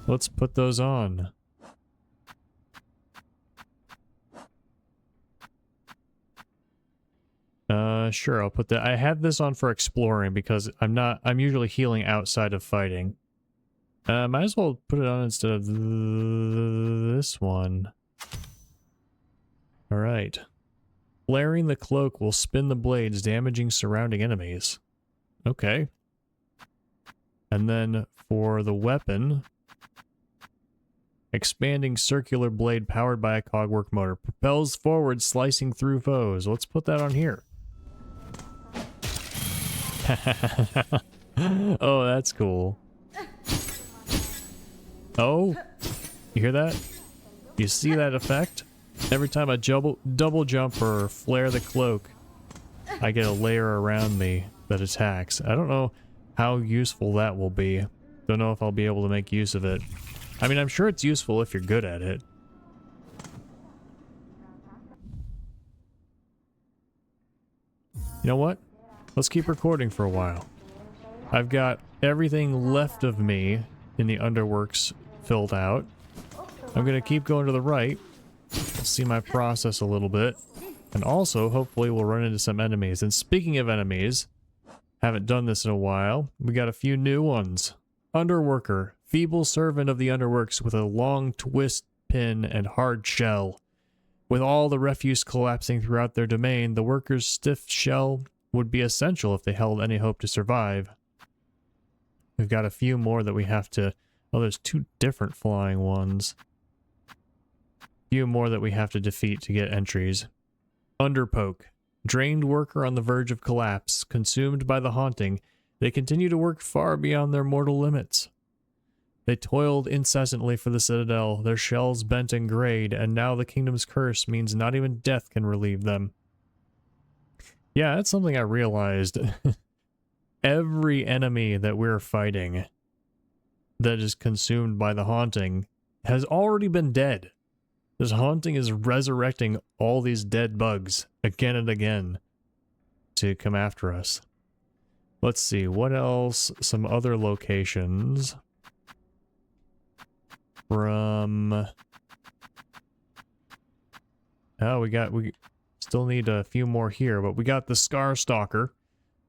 Let's put those on. Sure, I'll put that. I had this on for exploring because I'm usually healing outside of fighting. Might as well put it on instead of this one. Alright. Flaring the cloak will spin the blades, damaging surrounding enemies. Okay. And then for the weapon, expanding circular blade powered by a cogwork motor. Propels forward, slicing through foes. Let's put that on here. Oh, that's cool. Oh, you hear that? You see that effect? Every time I double jump or flare the cloak, I get a layer around me that attacks. I don't know how useful that will be. Don't know if I'll be able to make use of it. I mean, I'm sure it's useful if you're good at it. You know what? Let's keep recording for a while. I've got everything left of me in the underworks filled out. I'm gonna keep going to the right. See my process a little bit. And also, hopefully we'll run into some enemies. And speaking of enemies, haven't done this in a while. We got a few new ones. Underworker. Feeble servant of the underworks with a long twist pin and hard shell. With all the refuse collapsing throughout their domain, the worker's stiff shell would be essential if they held any hope to survive. We've got a few more that we have to... Oh, there's two different flying ones. Few more that we have to defeat to get entries. Underpoke. Drained worker on the verge of collapse. Consumed by the haunting, they continue to work far beyond their mortal limits. They toiled incessantly for the citadel, their shells bent and grayed, and now the kingdom's curse means not even death can relieve them. Yeah, that's something I realized. Every enemy that we're fighting that is consumed by the haunting has already been dead. This haunting is resurrecting all these dead bugs again and again to come after us. Let's see, what else? Some other locations. From... Oh, we Still need a few more here, but we got the Scar Stalker.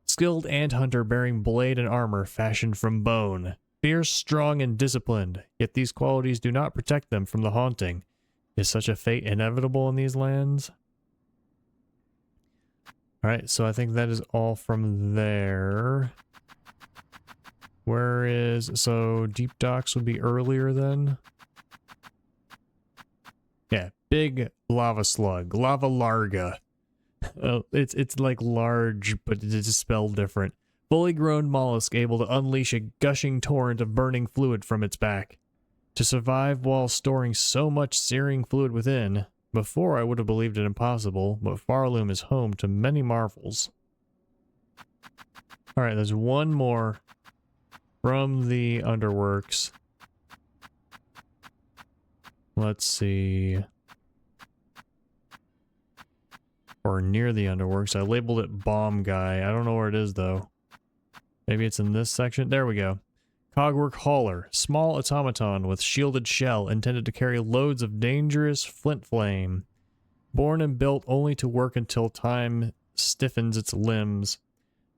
Skilled ant hunter bearing blade and armor fashioned from bone. Fierce, strong, and disciplined, yet these qualities do not protect them from the haunting. Is such a fate inevitable in these lands? Alright, so I think that is all from there. Where is... So, Deep Docks would be earlier then? Yeah, big lava slug. Lava larga. It's like large, but it's spelled different. Fully grown mollusk able to unleash a gushing torrent of burning fluid from its back. To survive while storing so much searing fluid within. Before I would have believed it impossible, but Farloom is home to many marvels. Alright, there's one more from the Underworks. Let's see. Or near the Underworks. I labeled it Bomb Guy. I don't know where it is though. Maybe it's in this section. There we go. Cogwork Hauler. Small automaton with shielded shell intended to carry loads of dangerous flint flame. Born and built only to work until time stiffens its limbs.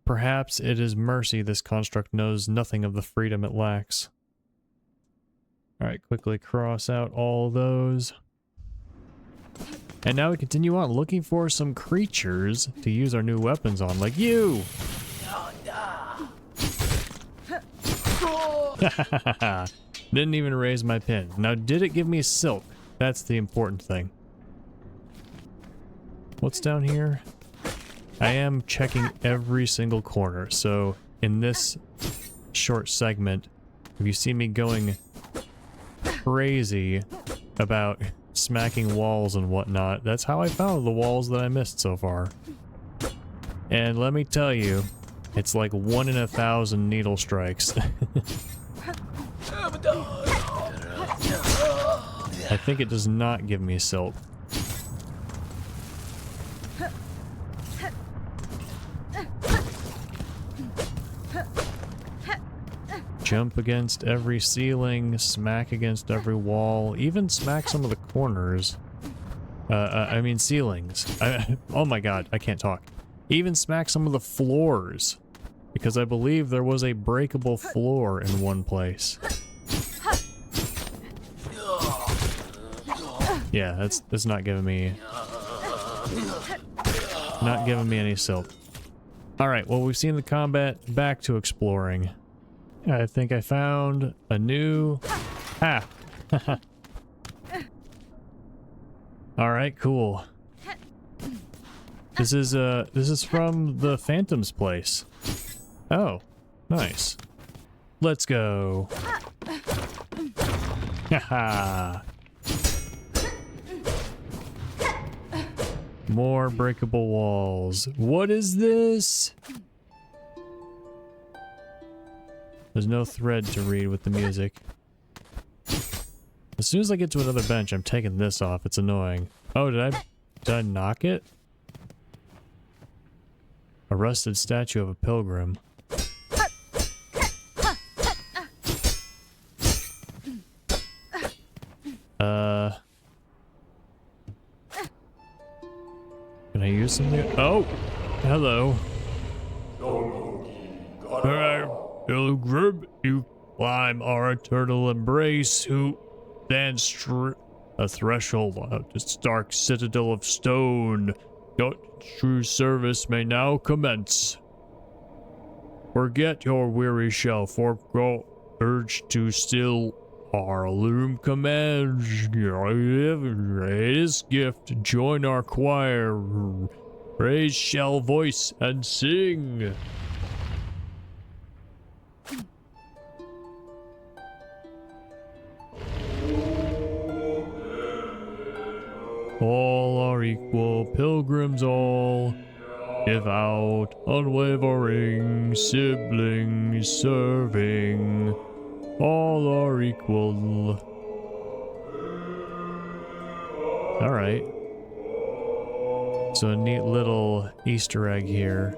Perhaps it is mercy this construct knows nothing of the freedom it lacks. Alright, quickly cross out all those. And now we continue on looking for some creatures to use our new weapons on, like you! Didn't even raise my pin. Now, did it give me silk? That's the important thing. What's down here? I am checking every single corner, so in this short segment, if you see me going crazy about smacking walls and whatnot, that's how I found the walls that I missed so far. And let me tell you, it's like 1 in 1,000 needle strikes. I think it does not give me silk. Jump against every ceiling, smack against every wall, even smack some of the corners. I mean ceilings. Oh my god, I can't talk. Even smack some of the floors. Because I believe there was a breakable floor in one place. Yeah, that's not giving me... Not giving me any silk. Alright, well we've seen the combat, back to exploring. I think I found a new... Ah! Alright, cool. This is from the Phantom's place. Oh, nice. Let's go. Haha. More breakable walls. What is this? There's no thread to read with the music. As soon as I get to another bench, I'm taking this off. It's annoying. Oh, did I knock it? A rusted statue of a pilgrim. Can I use something? Oh! Hello. Pilgrim, you climb our eternal embrace, who stands a threshold of this dark citadel of stone. Your true service may now commence. Forget your weary shell, forego urge to still our loom commands. Your greatest gift, join our choir, raise shell voice and sing. All are equal, pilgrims all, give out, unwavering, siblings serving, all are equal. Alright. So a neat little Easter egg here.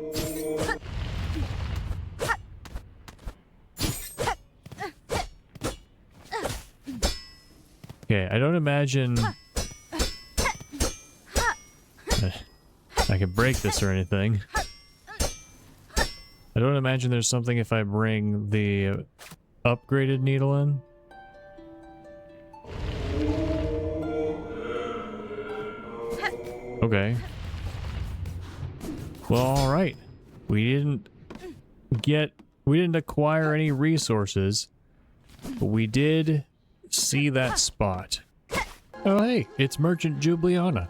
Okay, I don't imagine... I can break this or anything. I don't imagine there's something if I bring the upgraded needle in. Okay. Well, alright. We didn't acquire any resources, but we did see that spot. Oh hey, it's Merchant Jubliana.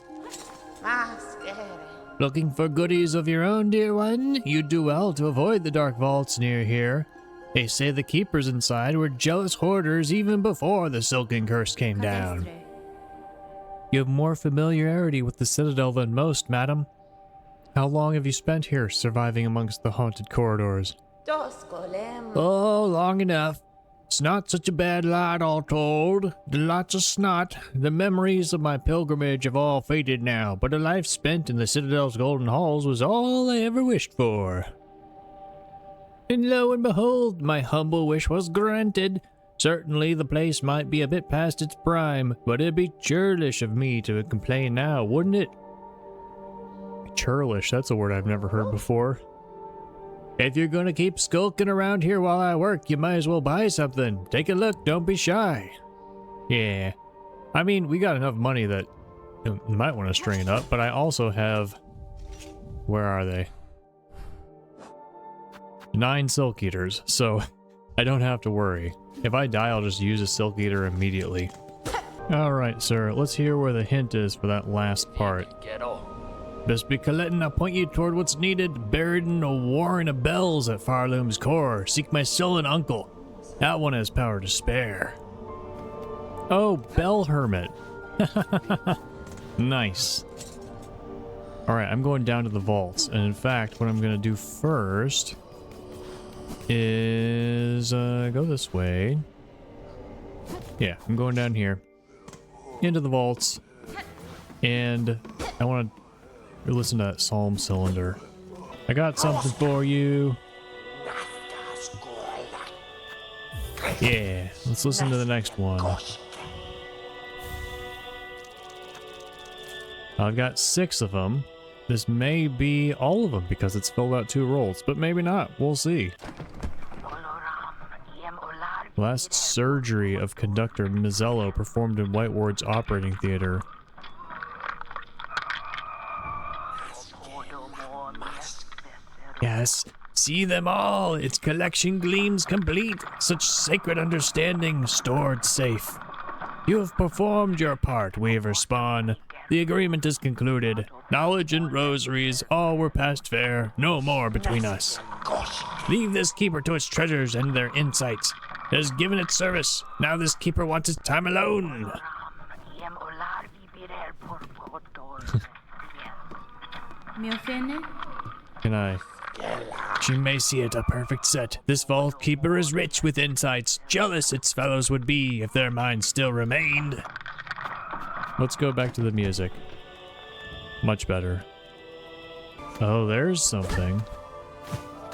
Looking for goodies of your own, dear one? You'd do well to avoid the dark vaults near here. They say the keepers inside were jealous hoarders even before the Silken Curse came down. You have more familiarity with the Citadel than most, madam. How long have you spent here, surviving amongst the haunted corridors? Oh, long enough. It's not such a bad lot, all told. Lots of snot. The memories of my pilgrimage have all faded now, but a life spent in the Citadel's golden halls was all I ever wished for. And lo and behold, my humble wish was granted. Certainly the place might be a bit past its prime, but it'd be churlish of me to complain now, wouldn't it? Churlish, that's a word I've never heard before. If you're gonna keep skulking around here while I work, you might as well buy something. Take a look, don't be shy. Yeah. I mean, we got enough money that you might want to string it up, but I also have... Where are they? 9 Silk Eaters, so I don't have to worry. If I die, I'll just use a Silk Eater immediately. Alright, sir, let's hear where the hint is for that last part. Best be collecting, I'll point you toward what's needed. Buried in a warren of bells at Farloom's core. Seek my sullen uncle. That one has power to spare. Oh, Bell Hermit. Nice. Alright, I'm going down to the vaults. And in fact, what I'm going to do first is go this way. Yeah, I'm going down here. Into the vaults. And I want to listen to that psalm cylinder. I got something for you. Yeah, let's listen to the next one. I've got 6 of them. This may be all of them because it's filled out 2 rolls, but maybe not. We'll see. Last surgery of conductor Mizzello performed in White Ward's operating theater. Yes, see them all. Its collection gleams complete. Such sacred understanding stored safe. You have performed your part, Weaver Spawn. The agreement is concluded. Knowledge and rosaries, all were past fair. No more between us. Leave this keeper to its treasures and their insights. It has given its service. Now this keeper wants its time alone. Can I? She may see it a perfect set. This vault keeper is rich with insights. Jealous its fellows would be if their minds still remained. Let's go back to the music. Much better. Oh, there's something.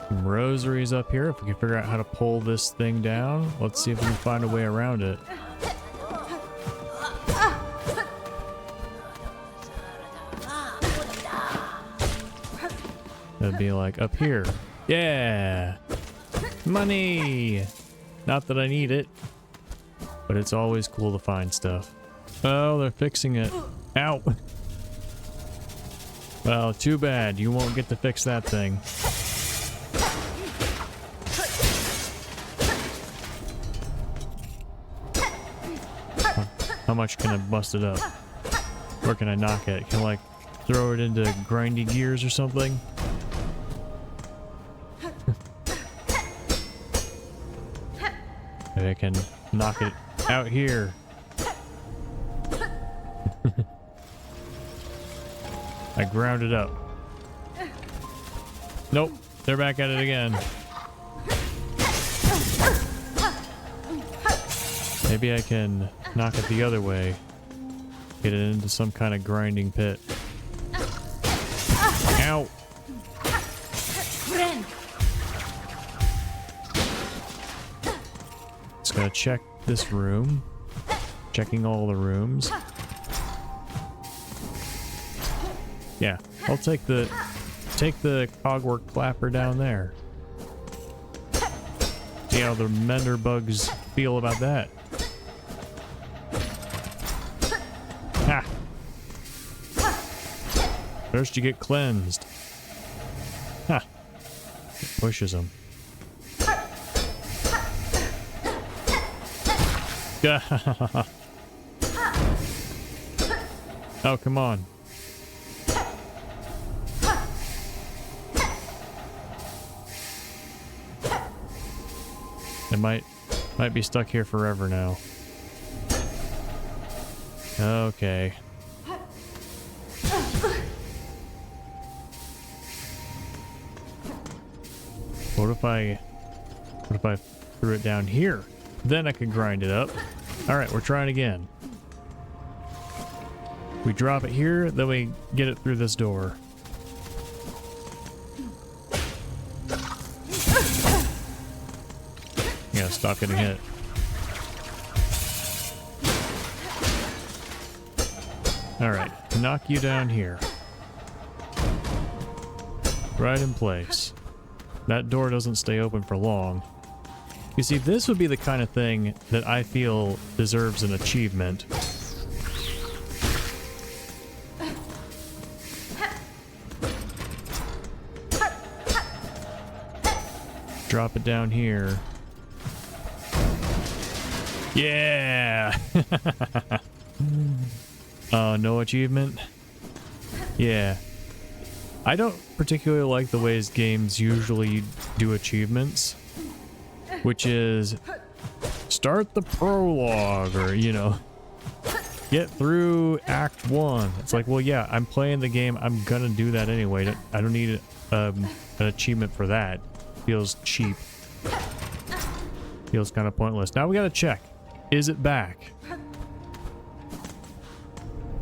Some rosaries up here. If we can figure out how to pull this thing down, let's see if we can find a way around it. That'd be like up here. Yeah! Money! Not that I need it, but it's always cool to find stuff. Oh, they're fixing it. Ow! Well, too bad. You won't get to fix that thing. How much can I bust it up? Where can I knock it? Can I, like, throw it into grindy gears or something? Maybe I can knock it out here. I ground it up. Nope, they're back at it again. Maybe I can knock it the other way. Get it into some kind of grinding pit. Ow! Just gotta check this room. Checking all the rooms. Yeah, I'll take the cogwork clapper down there. See how the mender bugs feel about that. Ha! First you get cleansed. Ha! It pushes them. Oh, come on. It might be stuck here forever now. Okay. What if I threw it down here? Then I could grind it up. Alright, we're trying again. We drop it here, then we get it through this door. Yeah, stop getting hit. Alright, knock you down here. Right in place. That door doesn't stay open for long. You see, this would be the kind of thing that I feel deserves an achievement. Drop it down here. Yeah! Oh, no achievement? Yeah. I don't particularly like the ways games usually do achievements, which is start the prologue, or, you know, get through Act 1. It's like, well, yeah, I'm playing the game. I'm gonna do that anyway. I don't need an achievement for that. Feels cheap. Feels kind of pointless. Now we gotta check. Is it back?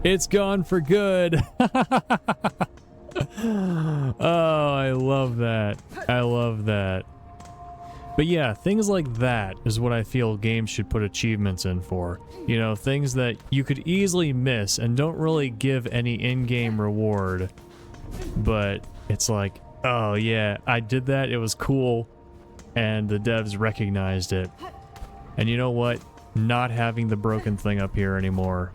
It's gone for good. Oh, I love that. I love that. But yeah, things like that is what I feel games should put achievements in for. You know, things that you could easily miss and don't really give any in-game reward. But it's like, oh yeah, I did that, it was cool, and the devs recognized it. And you know what? Not having the broken thing up here anymore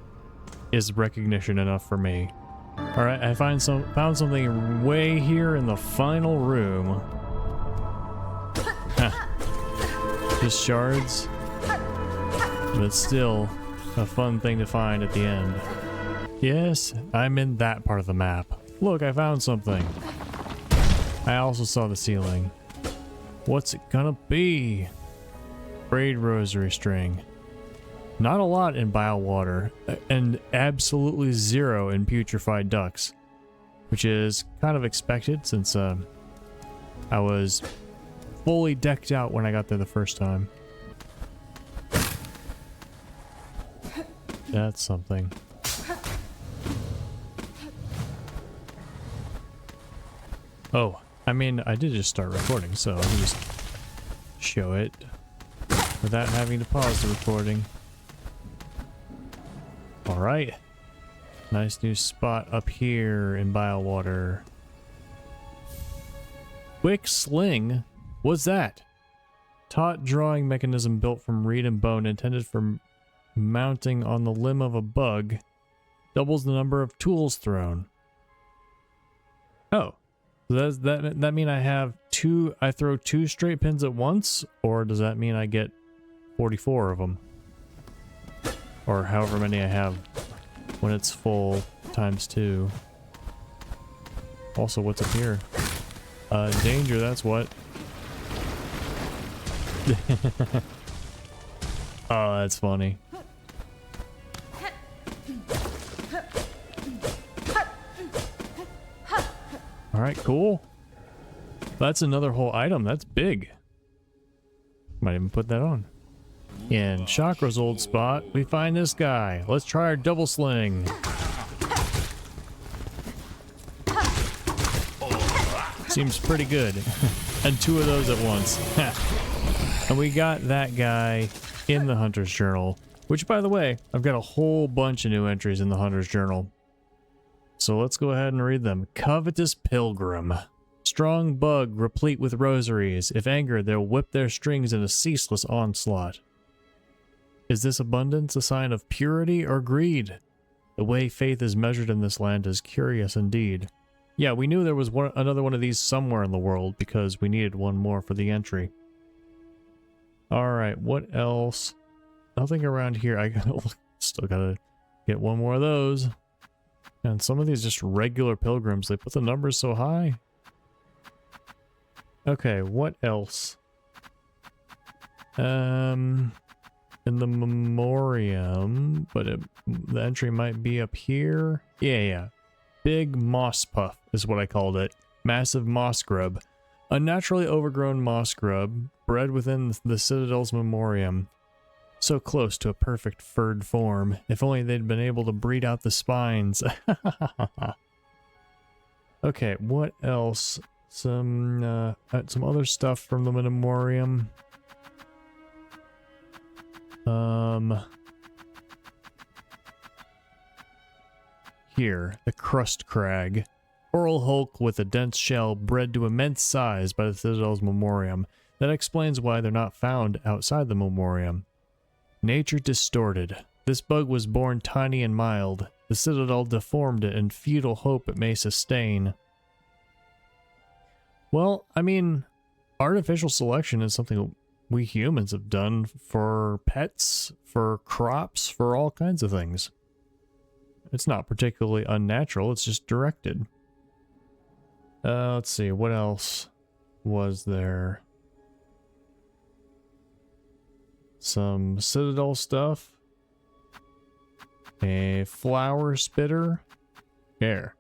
is recognition enough for me. Alright, I found something way here in the final room. Just shards, but still a fun thing to find at the end. Yes, I'm in that part of the map. Look, I found something. I also saw the ceiling. What's it gonna be? Braid rosary string. Not a lot in bile water, and absolutely zero in putrefied ducks, which is kind of expected since I was fully decked out when I got there the first time. That's something. Oh, I mean, I did just start recording, so I can just show it without having to pause the recording. Alright. Nice new spot up here in bile water. Quick sling? What's that? Taut drawing mechanism built from reed and bone, intended for mounting on the limb of a bug. Doubles the number of tools thrown. Oh. So does that mean I have I throw 2 straight pins at once? Or does that mean I get 44 of them? Or however many I have when it's full times 2. Also, what's up here? Danger, that's what. Oh, that's funny. Alright, cool. That's another whole item. That's big. Might even put that on. In Chakra's old spot, we find this guy. Let's try our double sling. Seems pretty good. And 2 of those at once. And we got that guy in the Hunter's Journal. Which, by the way, I've got a whole bunch of new entries in the Hunter's Journal. So let's go ahead and read them. Covetous Pilgrim. Strong bug, replete with rosaries. If angered, they'll whip their strings in a ceaseless onslaught. Is this abundance a sign of purity or greed? The way faith is measured in this land is curious indeed. Yeah, we knew there was another one of these somewhere in the world because we needed one more for the entry. Alright, what else? Nothing around here. I still gotta get one more of those. And some of these just regular pilgrims, they put the numbers so high. Okay, what else? In the memoriam, but the entry might be up here. Yeah. Big moss puff is what I called it. Massive moss grub. A naturally overgrown moss grub, bred within the Citadel's memoriam. So close to a perfect furred form. If only they'd been able to breed out the spines. Okay, what else? Some other stuff from the memoriam. Here, the crust crag. Coral hulk with a dense shell bred to immense size by the Citadel's memoriam. That explains why they're not found outside the memoriam. Nature distorted. This bug was born tiny and mild. The Citadel deformed it in futile hope it may sustain. Well, I mean, artificial selection is something we humans have done for pets, for crops, for all kinds of things. It's not particularly unnatural, it's just directed. Let's see, what else was there? Some Citadel stuff. A flower spitter. Here.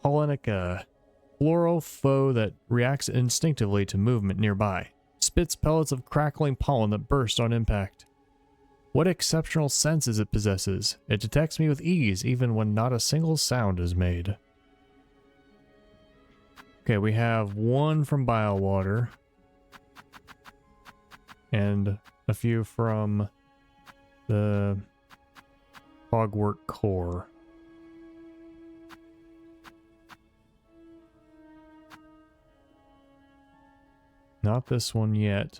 Pollenica. Floral foe that reacts instinctively to movement nearby. Spits pellets of crackling pollen that burst on impact. What exceptional senses it possesses. It detects me with ease even when not a single sound is made. Okay, we have one from Biowater. And a few from the Hogwork Core. Not this one yet.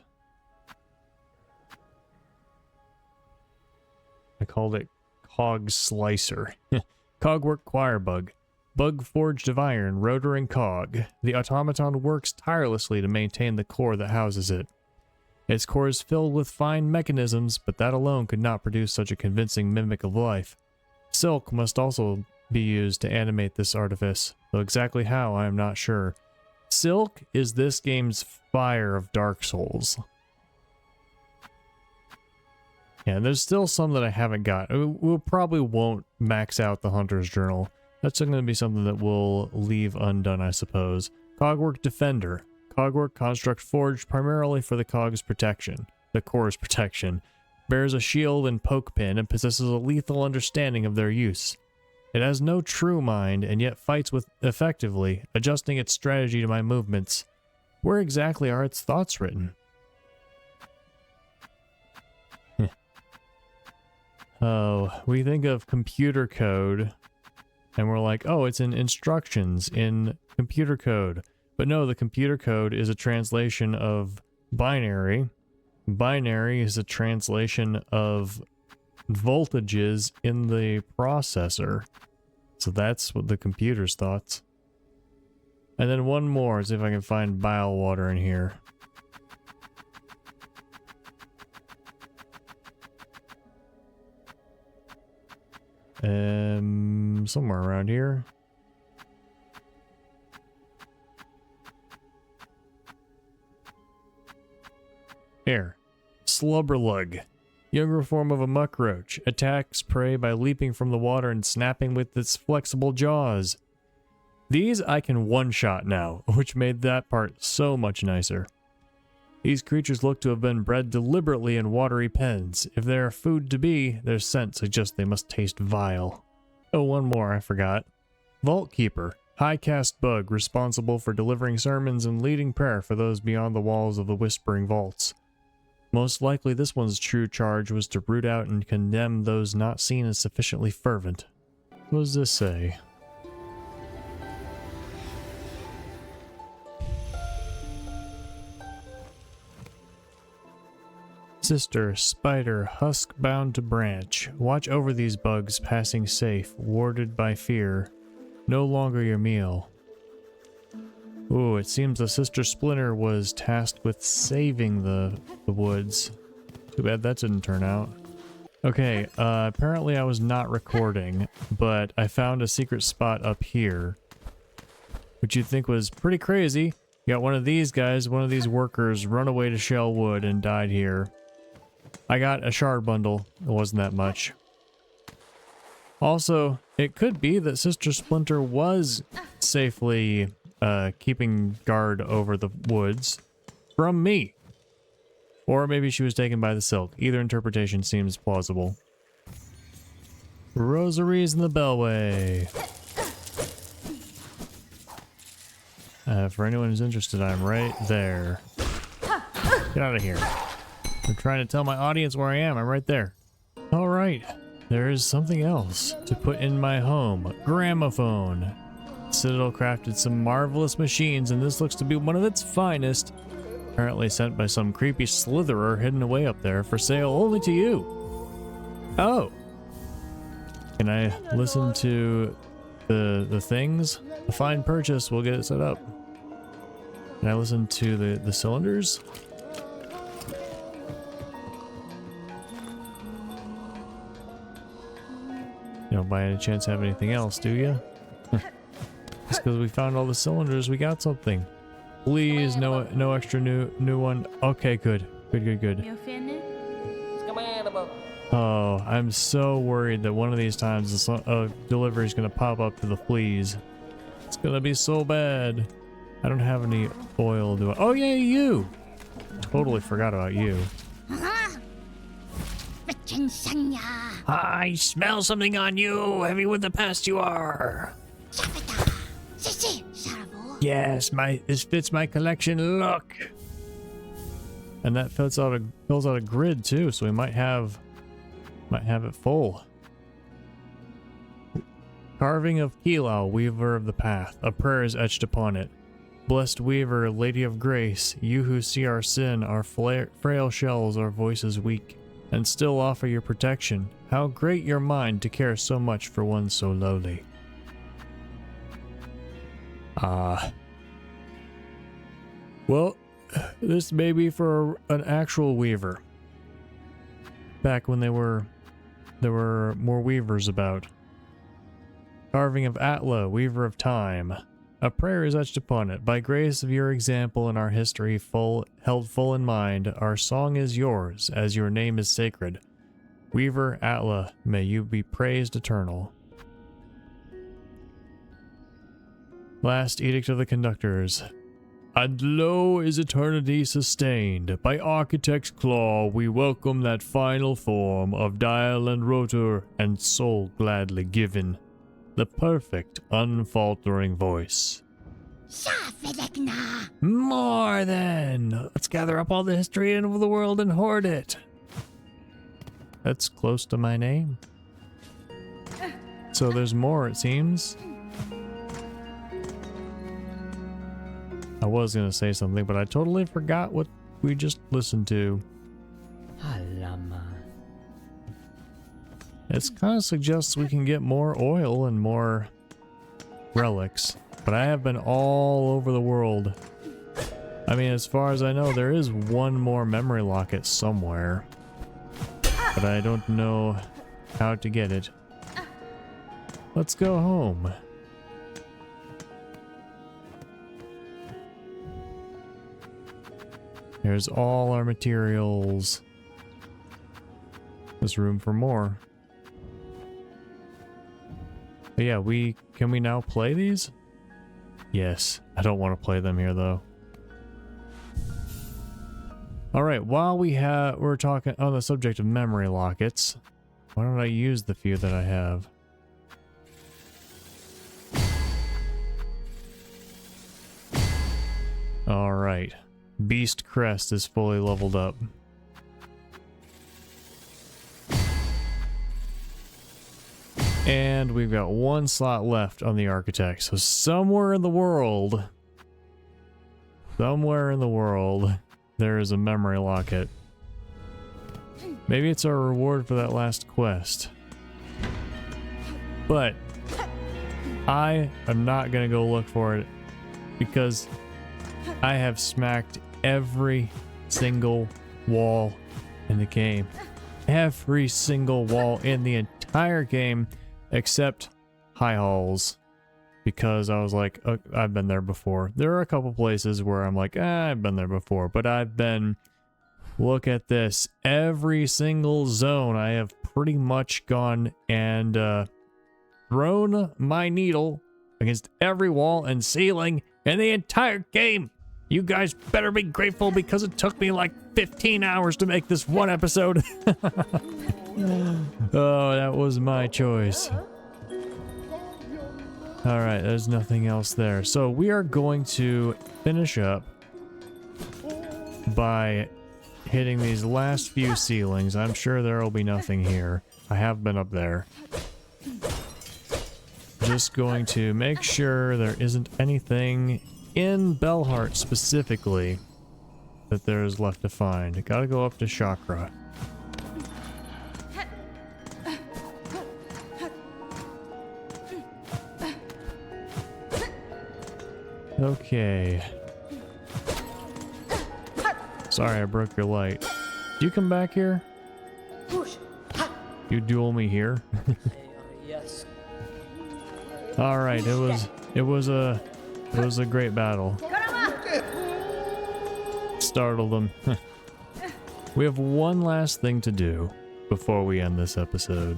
I called it Cog Slicer. Cogwork Choir Bug. Bug forged of iron, rotor and cog. The automaton works tirelessly to maintain the core that houses it. Its core is filled with fine mechanisms, but that alone could not produce such a convincing mimic of life. Silk must also be used to animate this artifice, though exactly how I am not sure. Silk is this game's fire of Dark Souls. Yeah, and there's still some that I haven't got. We probably won't max out the Hunter's Journal. That's going to be something that we'll leave undone, I suppose. Cogwork Defender. Cogwork construct forged primarily for the cog's protection. The core's protection. Bears a shield and poke pin and possesses a lethal understanding of their use. It has no true mind and yet fights with effectively, adjusting its strategy to my movements. Where exactly are its thoughts written? Oh, we think of computer code and we're like, oh, it's in instructions in computer code. But no, the computer code is a translation of binary. Binary is a translation of voltages in the processor. So that's what the computer's thoughts. And then one more, see if I can find bile water in here. Somewhere around here. Here. Slubberlug. Younger form of a muckroach. Attacks prey by leaping from the water and snapping with its flexible jaws. These I can one-shot now, which made that part so much nicer. These creatures look to have been bred deliberately in watery pens. If they are food to be, their scent suggests they must taste vile. Oh, one more I forgot. Vault Keeper. High caste bug responsible for delivering sermons and leading prayer for those beyond the walls of the Whispering Vaults. Most likely this one's true charge was to root out and condemn those not seen as sufficiently fervent. What does this say? Sister, spider, husk bound to branch. Watch over these bugs passing safe, warded by fear. No longer your meal. Ooh, it seems the Sister Splinter was tasked with saving the woods. Too bad that didn't turn out. Okay, apparently I was not recording, but I found a secret spot up here, which you'd think was pretty crazy. You got one of these guys, one of these workers, run away to shell wood and died here. I got a shard bundle. It wasn't that much. Also, it could be that Sister Splinter was safely keeping guard over the woods from me. Or maybe she was taken by the silk. Either interpretation seems plausible. Rosaries in the Bellway. For anyone who's interested, I'm right there. Get out of here. I'm trying to tell my audience where I am. I'm right there. Alright. There is something else to put in my home. Gramophone. Citadel crafted some marvelous machines, and this looks to be one of its finest. Apparently sent by some creepy slitherer hidden away up there for sale only to you. Oh. Can I listen to the things? A fine purchase will get it set up. Can I listen to the cylinders? You don't by any chance have anything else, do you? Just because we found all the cylinders, we got something. Please, no extra new one. Okay, good. Good. Oh, I'm so worried that one of these times a delivery is going to pop up to the please. It's going to be so bad. I don't have any oil, do I? Oh, yeah, you! Totally forgot about you. I smell something on you. Heavy with the past you are. Yes, this fits my collection. Look. And that fills out a grid too, so we might have it full. Carving of Kilau, Weaver of the Path. A prayer is etched upon it. Blessed Weaver, Lady of Grace, you who see our sin, our frail shells, our voices weak, and still offer your protection. How great your mind to care so much for one so lowly. Well, this may be for an actual weaver. Back when there were more weavers about. Carving of Atla, Weaver of Time. A prayer is etched upon it. By grace of your example in our history held full in mind, our song is yours, as your name is sacred. Weaver Atla, may you be praised eternal. Last Edict of the Conductors. And lo is eternity sustained. By architect's claw we welcome that final form of dial and rotor and soul gladly given. The perfect, unfaltering voice. More then! Let's gather up all the history of the world and hoard it. That's close to my name. So there's more, it seems. I was gonna say something, but I totally forgot what we just listened to. It kind of suggests we can get more oil and more relics, but I have been all over the world. I mean, as far as I know, there is one more memory locket somewhere, but I don't know how to get it. Let's go home. Here's all our materials. There's room for more. But yeah, can we now play these? Yes. I don't want to play them here though. Alright, while we're talking on the subject of memory lockets, why don't I use the few that I have? Alright. Beast Crest is fully leveled up. And we've got one slot left on the Architect. So somewhere in the world, there is a memory locket. Maybe it's our reward for that last quest. But I am not going to go look for it because I have smacked every single wall in the game. Every single wall in the entire game except High Halls. Because I was like, oh, I've been there before. There are a couple places where I'm like, I've been there before. But I've been, look at this. Every single zone I have pretty much gone and thrown my needle against every wall and ceiling in the entire game. You guys better be grateful because it took me like 15 hours to make this one episode. Oh, that was my choice. Alright, there's nothing else there. So we are going to finish up by hitting these last few ceilings. I'm sure there will be nothing here. I have been up there. Just going to make sure there isn't anything in Bellheart specifically that there is left to find. Gotta go up to Chakra. Okay. Sorry I broke your light. Do you come back here? You duel me here?
Yes.
Alright, it was a great battle. Startled them. We have one last thing to do before we end this episode.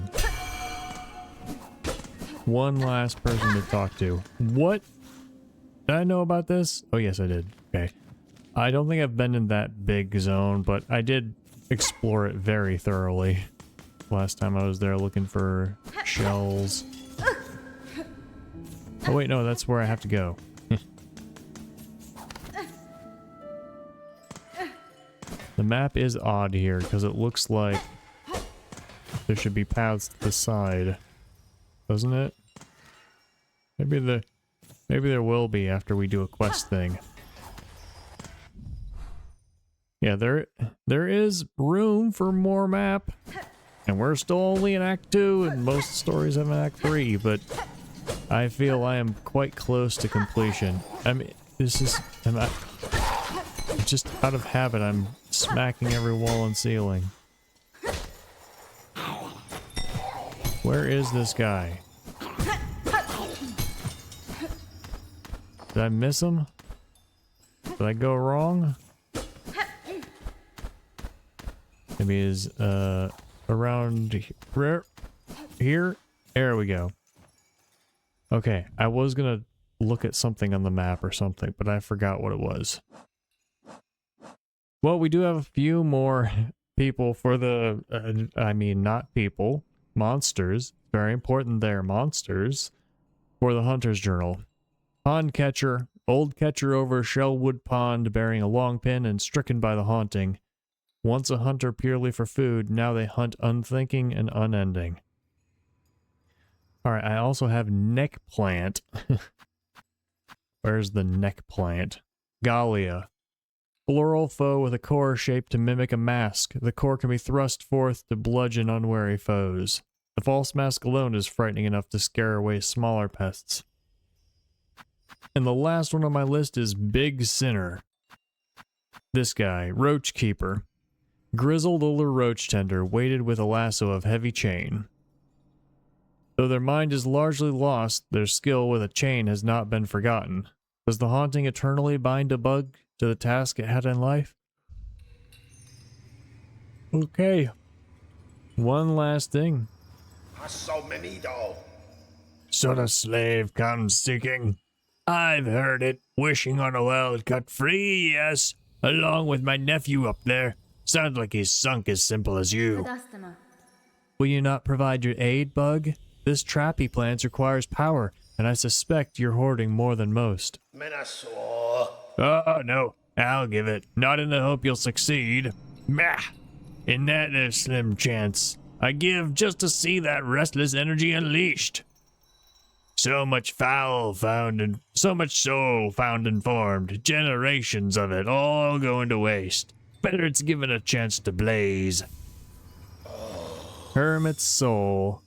One last person to talk to. What? Did I know about this? Oh yes, I did. Okay. I don't think I've been in that big zone, but I did explore it very thoroughly. Last time I was there looking for shells. Oh wait, no, that's where I have to go. The map is odd here because it looks like there should be paths to the side, doesn't it? Maybe there will be after we do a quest thing. Yeah, there is room for more map. And we're still only in Act 2, and most stories have an Act 3, but I feel I am quite close to completion. I mean, just out of habit, I'm smacking every wall and ceiling. Where is this guy? Did I miss him? Did I go wrong? Maybe he's around here? There we go. Okay, I was gonna look at something on the map or something, but I forgot what it was. Well, we do have a few more people for the, I mean, not people, monsters. Very important there, monsters. For the Hunter's Journal. Pond catcher, old catcher over Shellwood Pond bearing a long pin and stricken by the haunting. Once a hunter purely for food, now they hunt unthinking and unending. Alright, I also have neck plant. Where's the neck plant? Gallia. Floral foe with a core shaped to mimic a mask. The core can be thrust forth to bludgeon unwary foes. The false mask alone is frightening enough to scare away smaller pests. And the last one on my list is Big Sinner. This guy, Roach Keeper. Grizzled older roach tender, weighted with a lasso of heavy chain. Though their mind is largely lost, their skill with a chain has not been forgotten. Does the haunting eternally bind a bug to the task it had in life? Okay. One last thing. So the slave comes seeking. I've heard it. Wishing on a well cut free, yes. Along with my nephew up there. Sounds like he's sunk as simple as you. Will you not provide your aid, Bug? This trap he plans requires power, and I suspect you're hoarding more than most. Oh, no. I'll give it. Not in the hope you'll succeed. Meh. In that there's slim chance. I give just to see that restless energy unleashed. So much foul found and so much soul found and formed. Generations of it all going to waste. Better it's given a chance to blaze. Hermit's soul.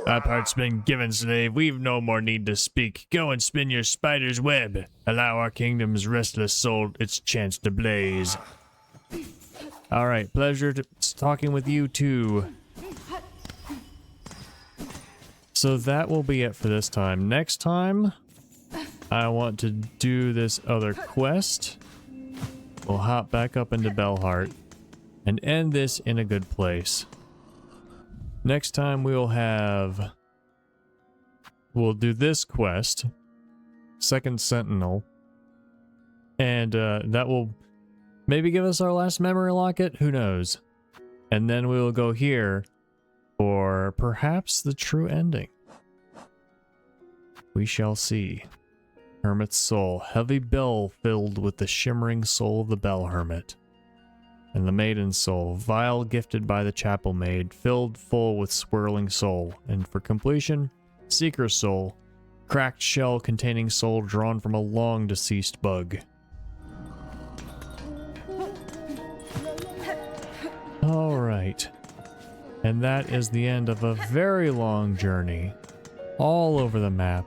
Our part's been given, slave. We've no more need to speak. Go and spin your spider's web. Allow our kingdom's restless soul its chance to blaze. Alright, pleasure talking with you too. So that will be it for this time. Next time, I want to do this other quest. We'll hop back up into Bellheart and end this in a good place. Next time we'll do this quest, Second Sentinel, and that will maybe give us our last memory locket, who knows? And then we will go here for perhaps the true ending. We shall see. Hermit's soul, heavy bell filled with the shimmering soul of the bell hermit. And the maiden's soul, vial gifted by the chapel maid, filled full with swirling soul. And for completion, seeker's soul, cracked shell containing soul drawn from a long deceased bug. Alright. And that is the end of a very long journey, all over the map.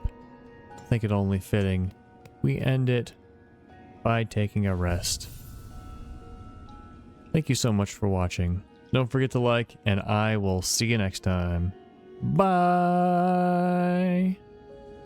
I think it only fitting we end it by taking a rest. Thank you so much for watching. Don't forget to like, and I will see you next time. Bye!